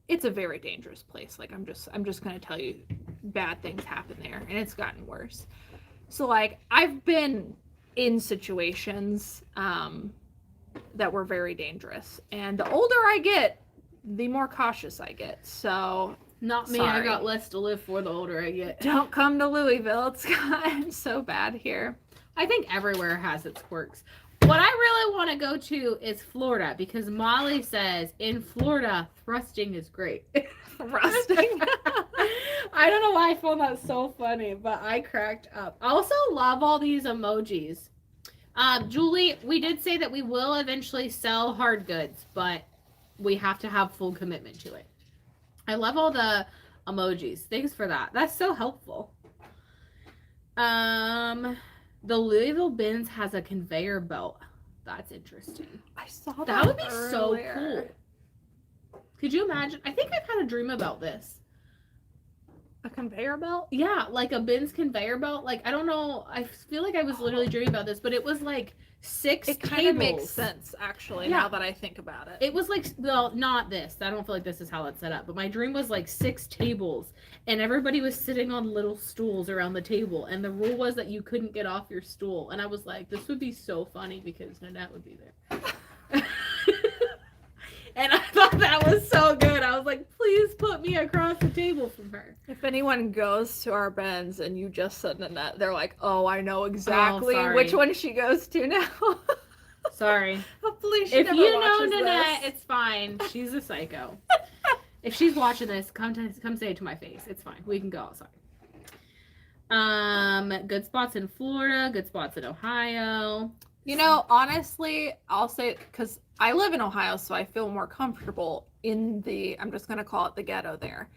it's a very dangerous place. Like I'm just going to tell you bad things happen there and it's gotten worse. So like I've been in situations that were very dangerous, and the older I get, the more cautious I get. So not me. Sorry. I got less to live for the older I get. Don't come to Louisville. It's gotten so bad here. I think everywhere has its quirks. What I really want to go to is Florida, because Molly says in Florida, thrusting is great. Thrusting? I don't know why I found that so funny, but I cracked up. I also love all these emojis. Julie, we did say that we will eventually sell hard goods, but we have to have full commitment to it. I love all the emojis. Thanks for that. That's so helpful. The Louisville Bins has a conveyor belt. That's interesting. I saw that. That would be so cool. Could you imagine? I think I've had a dream about this. A conveyor belt? Yeah, like a Bins conveyor belt. Like, I don't know. I feel like I was literally dreaming about this, but it was like 6 tables. It kind of makes sense, actually, now that I think about it. It was like, well, not this. I don't feel like this is how it's set up, but my dream was like 6 tables, and everybody was sitting on little stools around the table, and the rule was that you couldn't get off your stool. And I was like, this would be so funny because Nanette would be there. And I thought that was so good. I was like, please put me across the table from her. If anyone goes to our Bins and you just said Nanette, they're like, oh, I know exactly which one she goes to now. Sorry. Hopefully she if never you watches know Nanette, this. It's fine. She's a psycho. If she's watching this, come say it to my face. It's fine. We can go outside. Good spots in Florida, good spots in Ohio. You know, honestly, I'll say, because I live in Ohio, so I feel more comfortable in I'm just going to call it the ghetto there.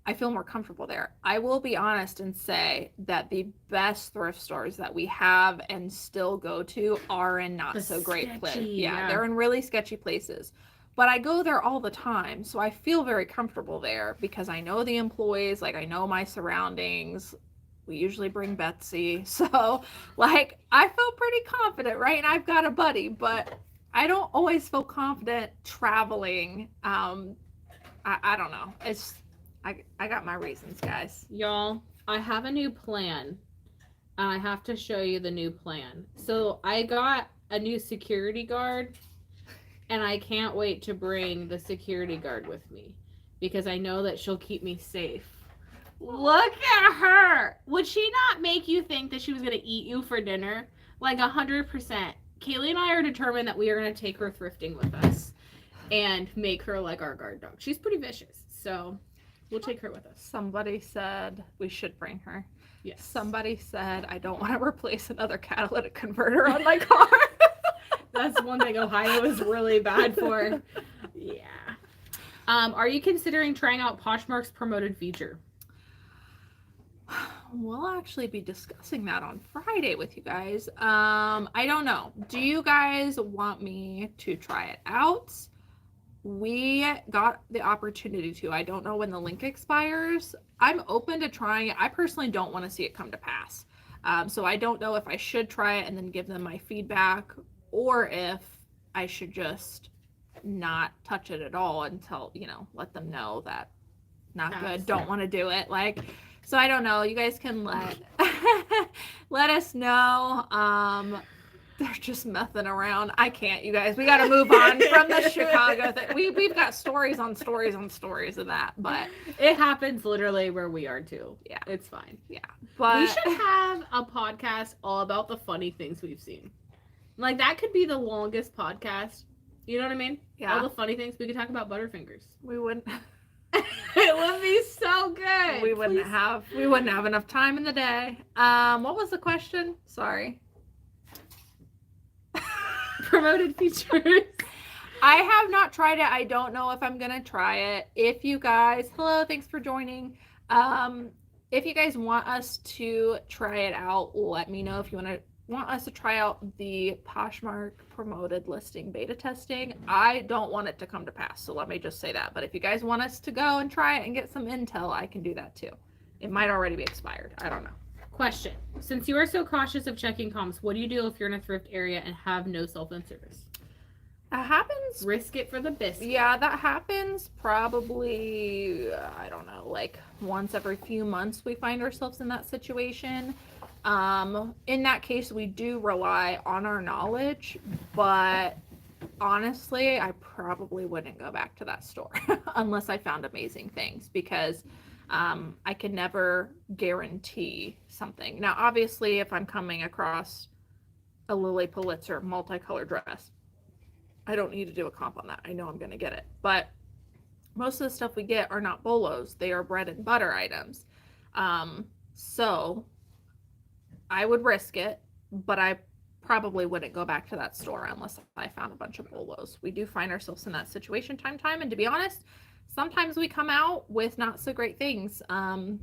I feel more comfortable there. I will be honest and say that the best thrift stores that we have and still go to are in not so great places. Yeah, they're in really sketchy places. But I go there all the time, so I feel very comfortable there because I know the employees, like I know my surroundings. We usually bring Betsy. So, like, I feel pretty confident, right? And I've got a buddy, but I don't always feel confident traveling. I don't know. I got my reasons, guys. Y'all, I have a new plan, and I have to show you the new plan. So I got a new security guard, and I can't wait to bring the security guard with me because I know that she'll keep me safe. Look at her! Would she not make you think that she was going to eat you for dinner? Like 100%. Cayley and I are determined that we are going to take her thrifting with us and make her like our guard dog. She's pretty vicious, so we'll take her with us. Somebody said we should bring her. Yes. Somebody said I don't want to replace another catalytic converter on my car. That's one thing Ohio is really bad for. Yeah. Are you considering trying out Poshmark's promoted feature? We'll actually be discussing that on Friday with you guys. I don't know. Do you guys want me to try it out? We got the opportunity to. I don't know when the link expires. I'm open to trying it. I personally don't want to see it come to pass. So I don't know if I should try it and then give them my feedback, or if I should just not touch it at all until, let them know that not good, don't want to do it. Like, so I don't know. You guys can let us know. They're just messing around. I can't, you guys. We got to move on from the Chicago thing. We've got stories on stories on stories of that, but it happens literally where we are too. Yeah, it's fine. Yeah, but we should have a podcast all about the funny things we've seen. Like, that could be the longest podcast. You know what I mean? Yeah. All the funny things. We could talk about Butterfingers. We wouldn't. It would be so good. We wouldn't have enough time in the day. What was the question? Sorry. Promoted features. I have not tried it. I don't know if I'm gonna try it. If you guys, hello, thanks for joining. If you guys want us to try it out, let me know. If you want us to try out the Poshmark promoted listing beta testing, I don't want it to come to pass, so let me just say that. But if you guys want us to go and try it and get some intel, I can do that too. It might already be expired. I don't know. Question. Since you are so cautious of checking comps, what do you do if you're in a thrift area and have no cell phone service? That happens. Risk it for the biscuit. Yeah, that happens probably, I don't know, like once every few months we find ourselves in that situation. In that case, we do rely on our knowledge, but honestly, I probably wouldn't go back to that store unless I found amazing things, because I can never guarantee something. Now, obviously, if I'm coming across a Lily Pulitzer multicolored dress, I don't need to do a comp on that. I know I'm going to get it. But most of the stuff we get are not bolos. They are bread and butter items. So I would risk it, but I probably wouldn't go back to that store unless I found a bunch of bolos. We do find ourselves in that situation time. And to be honest, sometimes we come out with not so great things. And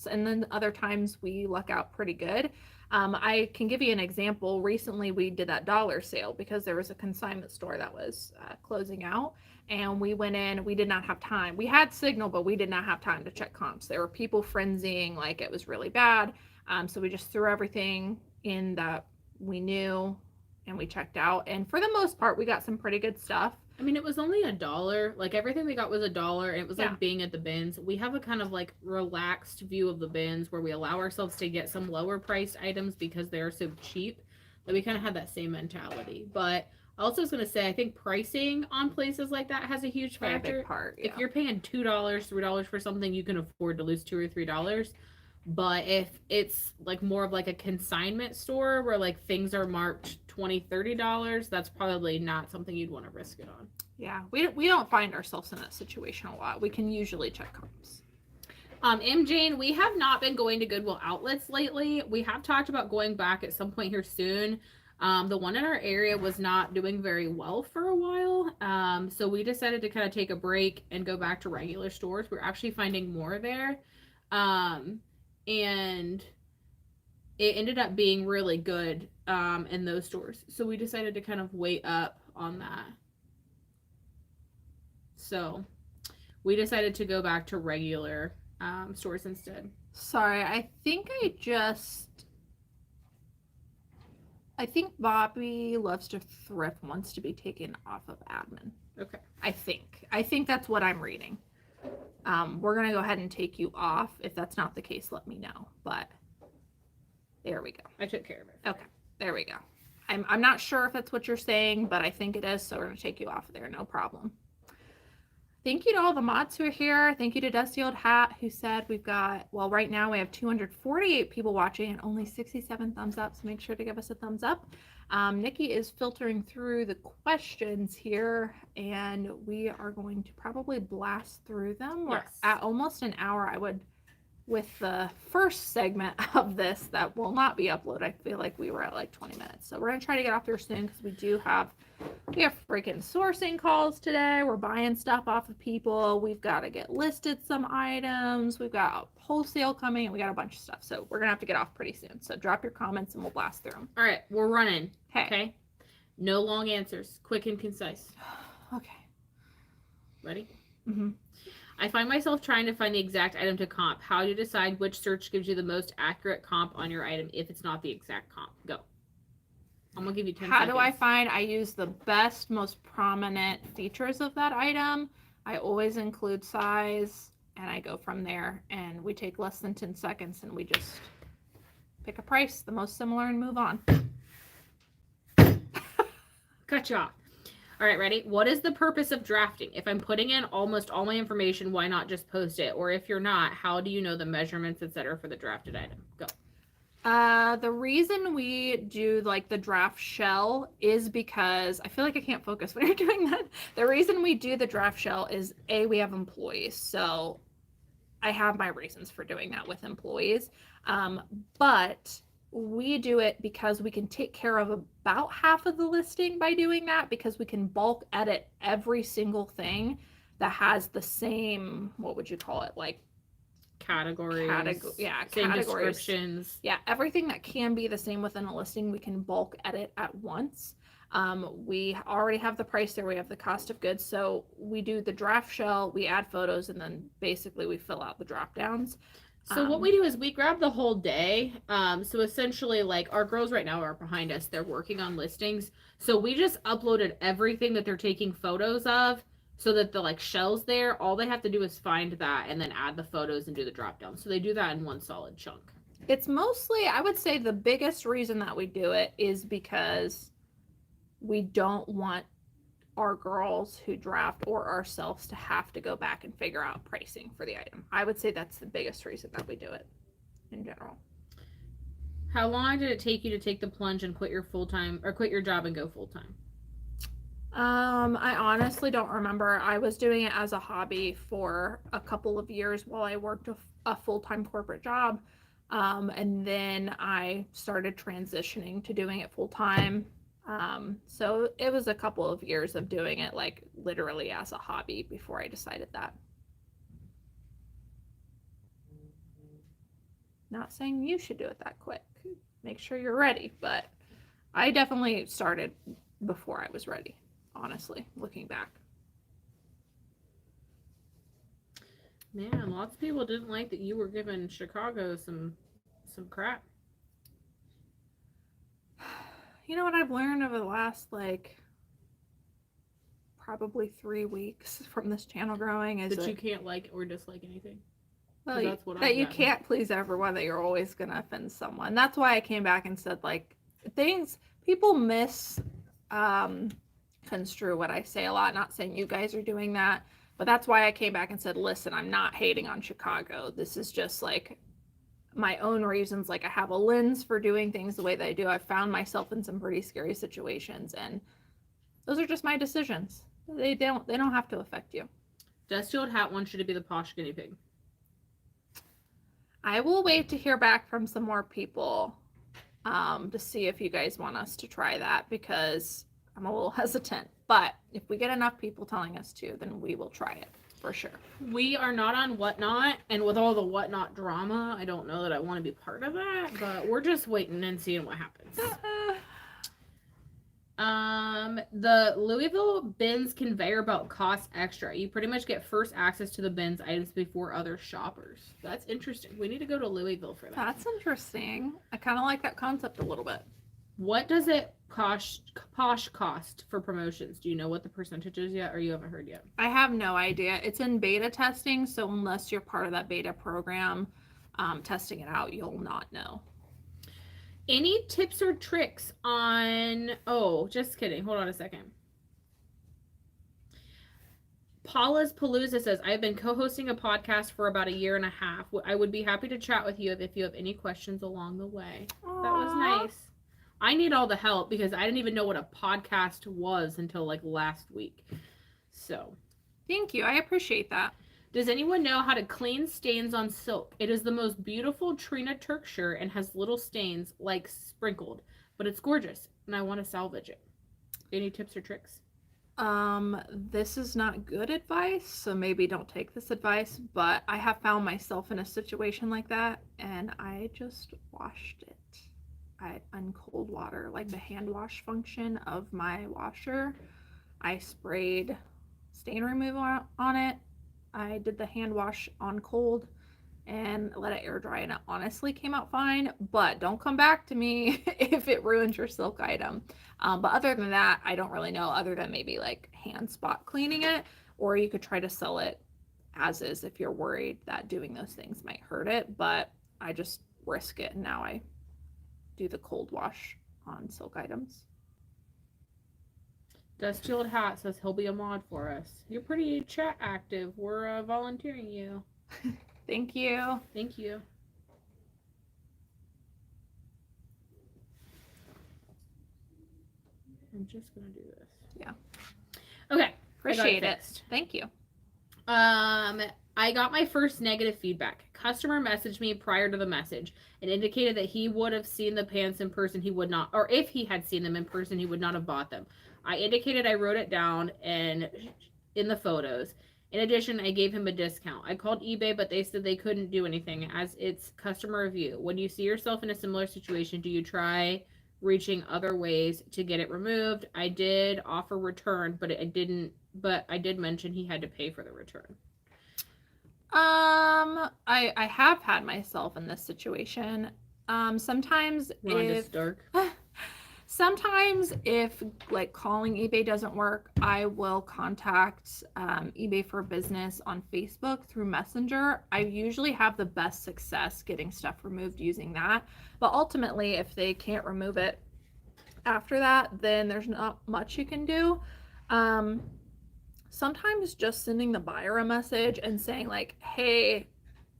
then other times we luck out pretty good. I can give you an example. Recently, we did that dollar sale because there was a consignment store that was closing out, and we went in. We did not have time. We had signal, but we did not have time to check comps. There were people frenzying like it was really bad. So we just threw everything in that we knew, and we checked out. And for the most part, we got some pretty good stuff. I mean, it was only $1. Like, everything we got was $1, and it was like being at the bins. We have a kind of like relaxed view of the bins where we allow ourselves to get some lower priced items because they're so cheap, that we kind of had that same mentality. But I also was going to say, I think pricing on places like that has a huge factor. A big part, yeah. If you're paying $2, $3 for something, you can afford to lose $2 or $3. But if it's like more of like a consignment store where like things are marked $20, $30, that's probably not something you'd want to risk it on. Yeah, we don't find ourselves in that situation a lot. We can usually check comps. Jane, we have not been going to Goodwill Outlets lately. We have talked about going back at some point here soon. The one in our area was not doing very well for a while. So we decided to kind of take a break and go back to regular stores. We're actually finding more there. And it ended up being really good in those stores. So we decided to kind of wait up on that. So we decided to go back to regular stores instead. Sorry, I think Bobby loves to thrift wants to be taken off of admin. Okay. I think that's what I'm reading. We're gonna go ahead and take you off. If that's not the case, let me know. But there we go. I took care of it. Okay, there we go. I'm not sure if that's what you're saying, but I think it is, so we're gonna take you off of there, no problem. Thank you to all the mods who are here. Thank you to Dusty Old Hat who said we've got, well, right now we have 248 people watching and only 67 thumbs up, so make sure to give us a thumbs up. Nikki is filtering through the questions here, and we are going to probably blast through them. We're at almost an hour. I would, with the first segment of this that will not be uploaded, I feel like we were at like 20 minutes. So we're going to try to get off there soon because we have freaking sourcing calls today. We're buying stuff off of people. We've got to get listed some items. We've got wholesale coming, and we got a bunch of stuff. So we're going to have to get off pretty soon. So drop your comments and we'll blast through them. All right, we're running. Okay. No long answers. Quick and concise. Okay. Ready? Mm-hmm. I find myself trying to find the exact item to comp. How do you decide which search gives you the most accurate comp on your item if it's not the exact comp? Go. I'm going to give you 10 How seconds. do I find? I use the best, most prominent features of that item. I always include size, and I go from there. And we take less than 10 seconds, and we just pick a price, the most similar, and move on. Cut you off. All right, ready? What is the purpose of drafting? If I'm putting in almost all my information, why not just post it? Or if you're not, how do you know the measurements, etc. for the drafted item? Go. The reason we do like the draft shell is because I feel like I can't focus when you're doing that. The reason we do the draft shell is we have employees. So I have my reasons for doing that with employees. But we do it because we can take care of about half of the listing by doing that, because we can bulk edit every single thing that has the same, what would you call it? Like categories. Categories. Descriptions. Yeah, everything that can be the same within a listing, we can bulk edit at once. We already have the price there. We have the cost of goods. So we do the draft shell, we add photos, and then basically we fill out the drop downs. So what we do is we grab the whole day. So essentially, like, our girls right now are behind us. They're working on listings. So we just uploaded everything that they're taking photos of so that the, like, shell's there. All they have to do is find that and then add the photos and do the drop down. So they do that in one solid chunk. It's mostly, I would say the biggest reason that we do it is because we don't want our girls who draft or ourselves to have to go back and figure out pricing for the item. I would say that's the biggest reason that we do it in general. How long did it take you to take the plunge and quit your job and go full-time? I honestly don't remember. I was doing it as a hobby for a couple of years while I worked a full-time corporate job. And then I started transitioning to doing it full-time. So it was a couple of years of doing it like literally as a hobby before I decided that. Not saying you should do it that quick. Make sure you're ready, but I definitely started before I was ready, honestly, looking back. Man, lots of people didn't like that you were giving Chicago some crap. You know what I've learned over the last, like, probably 3 weeks from this channel growing is that you can't like or dislike anything. Well, that's what that you can't please everyone, that you're always going to offend someone. That's why I came back and said, like, people construe what I say a lot. Not saying you guys are doing that, but that's why I came back and said, listen, I'm not hating on Chicago. This is just, like, my own reasons. Like, I have a lens for doing things the way that I do. I've found myself in some pretty scary situations, and those are just my decisions. They don't have to affect you. Dusty Old Hat wants you to be the posh guinea pig. I will wait to hear back from some more people to see if you guys want us to try that, because I'm a little hesitant. But if we get enough people telling us to, then we will try it for sure. We are not on Whatnot, and with all the Whatnot drama, I don't know that I want to be part of that, but we're just waiting and seeing what happens. The Louisville bins conveyor belt costs extra. You pretty much get first access to the bins items before other shoppers. That's interesting. We need to go to Louisville for that. That's interesting. I kind of like that concept a little bit. What does it cost for promotions? Do you know what the percentage is yet, or you haven't heard yet? I have no idea. It's in beta testing, so unless you're part of that beta program, testing it out, you'll not know. Any tips or tricks on... Oh, just kidding. Hold on a second. Paula's Palooza says, I have been co-hosting a podcast for about 1.5 years. I would be happy to chat with you if you have any questions along the way. Aww. That was nice. I need all the help because I didn't even know what a podcast was until like last week. So. Thank you. I appreciate that. Does anyone know how to clean stains on silk? It is the most beautiful Trina Turk shirt and has little stains like sprinkled, but it's gorgeous and I want to salvage it. Any tips or tricks? This is not good advice, so maybe don't take this advice, but I have found myself in a situation like that and I just washed it. On cold water, like the hand wash function of my washer. I sprayed stain remover on it. I did the hand wash on cold and let it air dry, and it honestly came out fine, but don't come back to me if it ruins your silk item. But other than that, I don't really know, other than maybe like hand spot cleaning it, or you could try to sell it as is if you're worried that doing those things might hurt it. But I just risk it, and now I do the cold wash on silk items. Dusty Old Hat says he'll be a mod for us. You're pretty chat active. We're volunteering you. Thank you. Thank you. I'm just gonna do this. Yeah. Okay. Appreciate it. Thank you. I got my first negative feedback. Customer messaged me prior to the message and indicated that he would have seen the pants in person, he would not, or if he had seen them in person, he would not have bought them. I indicated I wrote it down and in the photos. In addition, I gave him a discount. I called eBay, but they said they couldn't do anything as it's customer review. When you see yourself in a similar situation, do you try reaching other ways to get it removed? I did offer return, but I did mention he had to pay for the return. I have had myself in this situation. Sometimes Sometimes if like calling eBay doesn't work, I will contact eBay for Business on Facebook through Messenger. I usually have the best success getting stuff removed using that. But ultimately, if they can't remove it after that, then there's not much you can do. Sometimes just sending the buyer a message and saying like, hey,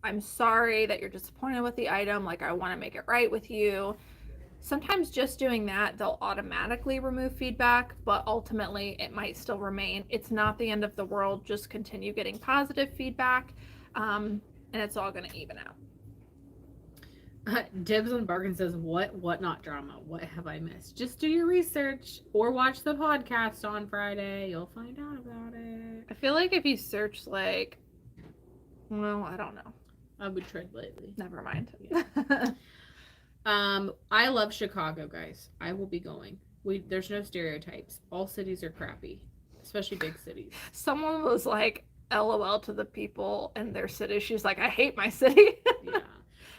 I'm sorry that you're disappointed with the item. Like, I want to make it right with you. Sometimes just doing that, they'll automatically remove feedback, but ultimately it might still remain. It's not the end of the world. Just continue getting positive feedback, and it's all going to even out. Dibs on Bargain says, what not drama? What have I missed? Just do your research or watch the podcast on Friday. You'll find out about it. I feel like if you search like, well, I don't know. I would tread lightly. Never mind. Yeah. I love Chicago, guys. I will be going. There's no stereotypes. All cities are crappy, especially big cities. Someone was like, LOL to the people in their city. She's like, I hate my city. Yeah.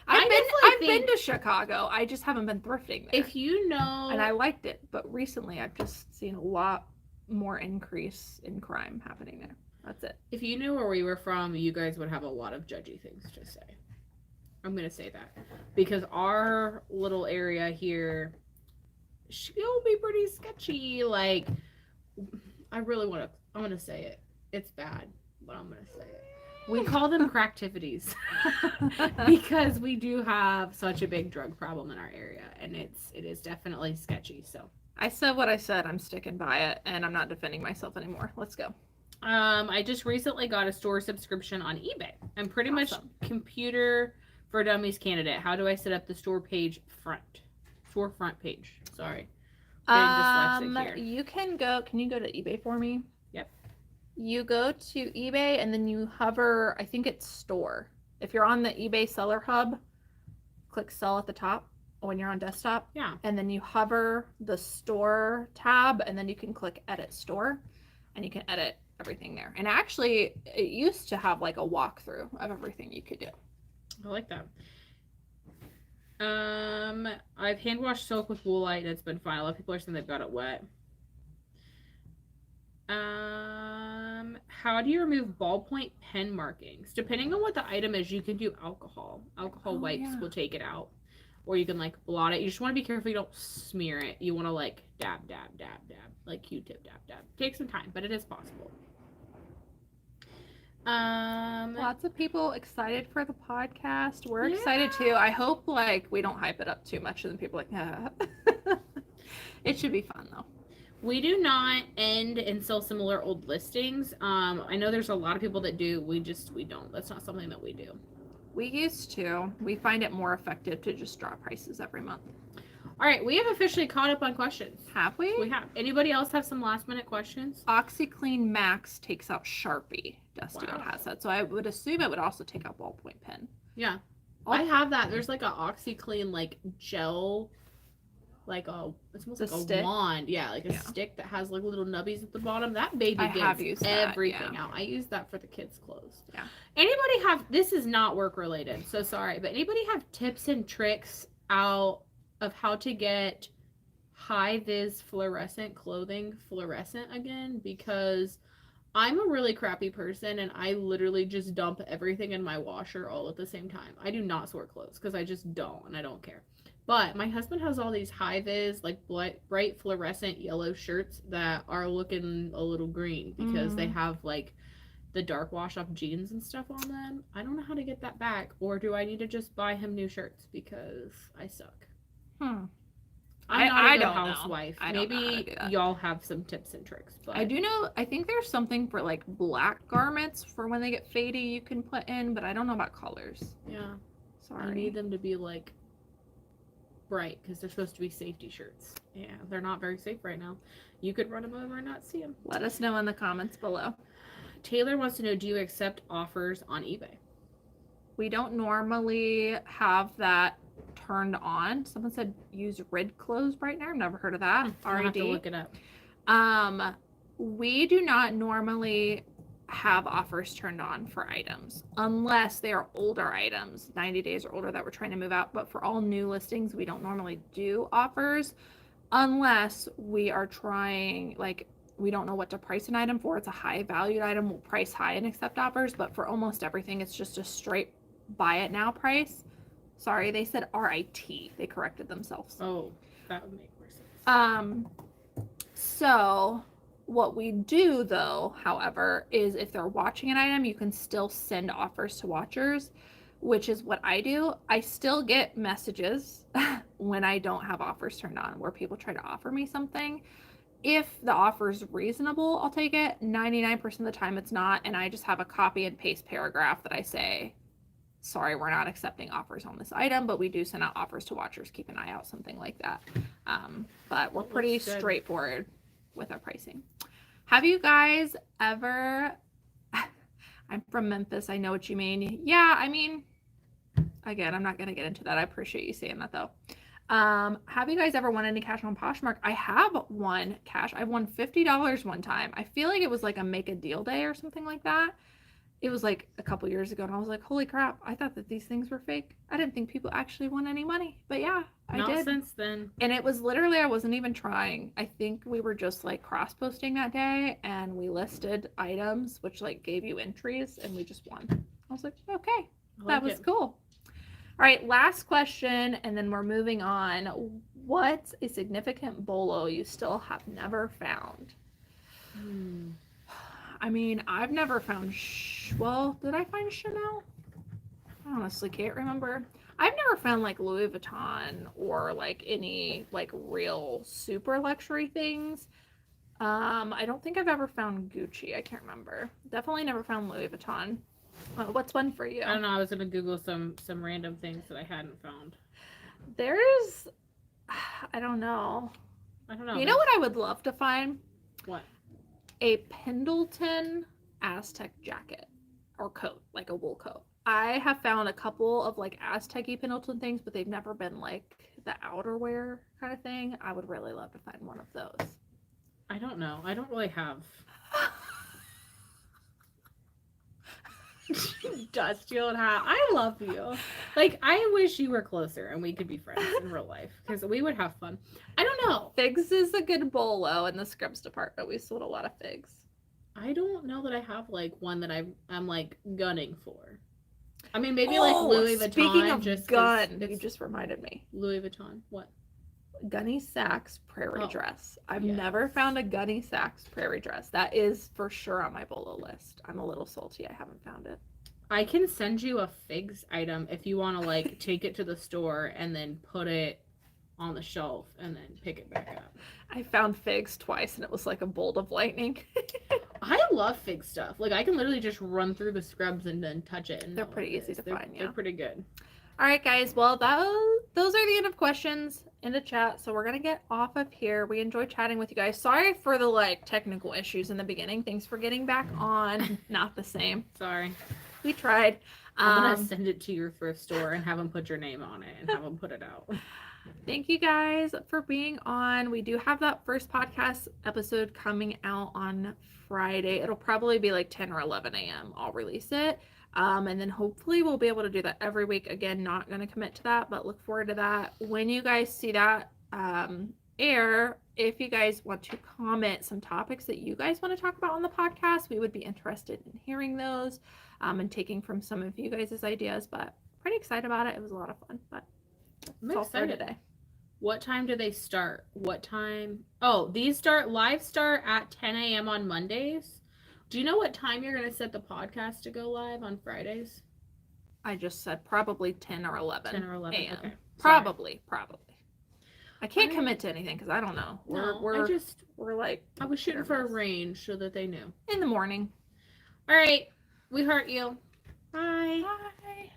I've been to Chicago. I just haven't been thrifting there. If you know, and I liked it, but recently I've just seen a lot more increase in crime happening there. That's it. If you knew where we were from, you guys would have a lot of judgy things to say. I'm going to say that. Because our little area here, she'll be pretty sketchy. Like, I want to say it. It's bad, but I'm going to say it. We call them cracktivities. Because we do have such a big drug problem in our area. And it is definitely sketchy, so. I said what I said. I'm sticking by it. And I'm not defending myself anymore. Let's go. I just recently got a store subscription on eBay. I'm pretty much computer for dummies candidate. How do I set up the store page front? storefront page. Sorry. Getting dyslexic here. Can you go to eBay for me? Yep. You go to eBay and then you hover, I think it's store. If you're on the eBay seller hub, click sell at the top when you're on desktop. Yeah. And then you hover the store tab and then you can click edit store and you can edit everything there. And actually it used to have like a walkthrough of everything you could do. I like that. I've hand washed silk with woolite and it's been fine. A lot of people are saying they've got it wet. How do you remove ballpoint pen markings? Depending on what the item is, you can do alcohol. Alcohol wipes will take it out. Or you can like blot it. You just want to be careful you don't smear it. You want to like dab, dab, dab, dab. Like Q-tip, dab, dab. Take some time, but it is possible. Lots of people excited for the podcast. We're excited too. I hope like we don't hype it up too much and then people are like, ah. It should be fun though. We do not end and sell similar old listings. I know there's a lot of people that do. We don't. That's not something that we do. We used to. We find it more effective to just drop prices every month. All right, we have officially caught up on questions. Have we? We have. Anybody else have some last minute questions? OxyClean Max takes out Sharpie. Dusty has that. So I would assume it would also take out ballpoint pen. Yeah. I have that. There's like a OxyClean like gel, like it's almost like a wand. Yeah, like a stick that has like little nubbies at the bottom. That baby gets everything out. I use that for the kids' clothes. Yeah. Anybody have, this is not work related, so sorry, but anybody have tips and tricks out of how to get high vis fluorescent clothing fluorescent again? Because I'm a really crappy person and I literally just dump everything in my washer all at the same time. I do not sort clothes because I just don't, and I don't care. But my husband has all these high vis, like bright fluorescent yellow shirts that are looking a little green because they have like the dark wash off jeans and stuff on them. I don't know how to get that back, or do I need to just buy him new shirts because I suck? I'm not a good housewife. Maybe y'all have some tips and tricks. But I do know, I think there's something for like black garments for when they get faded you can put in, but I don't know about colors. Yeah. Sorry. I need them to be like bright because they're supposed to be safety shirts. Yeah, they're not very safe right now. You could run them over and not see them. Let us know in the comments below. Taylor wants to know, do you accept offers on eBay? We don't normally have that turned on. Someone said use rid clothes brightener. I've never heard of that. I'll have to look it up. We do not normally have offers turned on for items unless they are older items, 90 days or older, that we're trying to move out. But for all new listings, we don't normally do offers unless we are trying, like, we don't know what to price an item for. It's a high valued item. We'll price high and accept offers. But for almost everything, it's just a straight buy it now price. Sorry, they said RIT. They corrected themselves. Oh, that would make more sense. So what we do though, however, is if they're watching an item, you can still send offers to watchers, which is what I do. I still get messages when I don't have offers turned on where people try to offer me something. If the offer is reasonable, I'll take it. 99% of the time it's not. And I just have a copy and paste paragraph that I say, sorry, we're not accepting offers on this item, but we do send out offers to watchers. Keep an eye out, something like that. But we're pretty straightforward with our pricing. Have you guys ever, I'm from Memphis, I know what you mean. Yeah, I mean, again, I'm not going to get into that. I appreciate you saying that though. Have you guys ever won any cash on Poshmark? I have won cash. I won $50 one time. I feel like it was like a make a deal day or something like that. It was like a couple years ago and I was like, holy crap, I thought that these things were fake. I didn't think people actually won any money, but yeah, I did. Not since then. And it was literally, I wasn't even trying. I think we were just like cross posting that day and we listed items, which like gave you entries and we just won. I was like, okay, that was cool. All right, last question, and then we're moving on. What's a significant bolo you still have never found? I mean, I've never found, well, did I find Chanel? I honestly can't remember. I've never found like Louis Vuitton or like any like real super luxury things. I don't think I've ever found Gucci. I can't remember. Definitely never found Louis Vuitton. What's one for you? I don't know. I was gonna Google some random things that I hadn't found. There's, I don't know. I don't know. You know what I would love to find? What? A Pendleton Aztec jacket or coat, like a wool coat. I have found a couple of like Aztec-y Pendleton things, but they've never been like the outerwear kind of thing. I would really love to find one of those. I don't know. I don't really have. Dusty old hat. I love you. Like, I wish you were closer and we could be friends in real life because we would have fun. I don't know. Figs is a good bolo in the scrubs department. We sold a lot of figs. I don't know that I have like one that I'm like gunning for. I mean, maybe like Louis Vuitton. Speaking of just gun, you just reminded me. Louis Vuitton. What? Gunny Sacks prairie dress. I've yes. never found a Gunny Sacks prairie dress. That is for sure on my bolo list. I'm a little salty. I haven't found it. I can send you a figs item if you want to like take it to the store and then put it on the shelf and then pick it back up. I found figs twice and it was like a bolt of lightning. I love fig stuff. Like I can literally just run through the scrubs and then touch it. And they're pretty easy to find. Yeah, they're pretty good. All right, guys. Well, those are the end of questions in the chat. So we're gonna get off of here. We enjoyed chatting with you guys. Sorry for the like technical issues in the beginning. Thanks for getting back on. Not the same. Sorry. We tried. I'm gonna send it to your thrift store and have them put your name on it and have them put it out. Thank you guys for being on. We do have that first podcast episode coming out on Friday. It'll probably be like 10 or 11 a.m. I'll release it. And then hopefully we'll be able to do that every week. Again, not going to commit to that, but look forward to that. When you guys see that air, if you guys want to comment some topics that you guys want to talk about on the podcast, we would be interested in hearing those and taking from some of you guys' ideas. But pretty excited about it. It was a lot of fun. But I'm excited today. What time do they start? What time? Oh, these live start at 10 a.m. on Mondays. Do you know what time you're going to set the podcast to go live on Fridays? I just said probably 10 or 11. 10 or 11 a.m. Okay. Probably. I can't commit to anything because I don't know. We're like I was shooting for a range so that they knew. In the morning. All right. We heart you. Bye. Bye.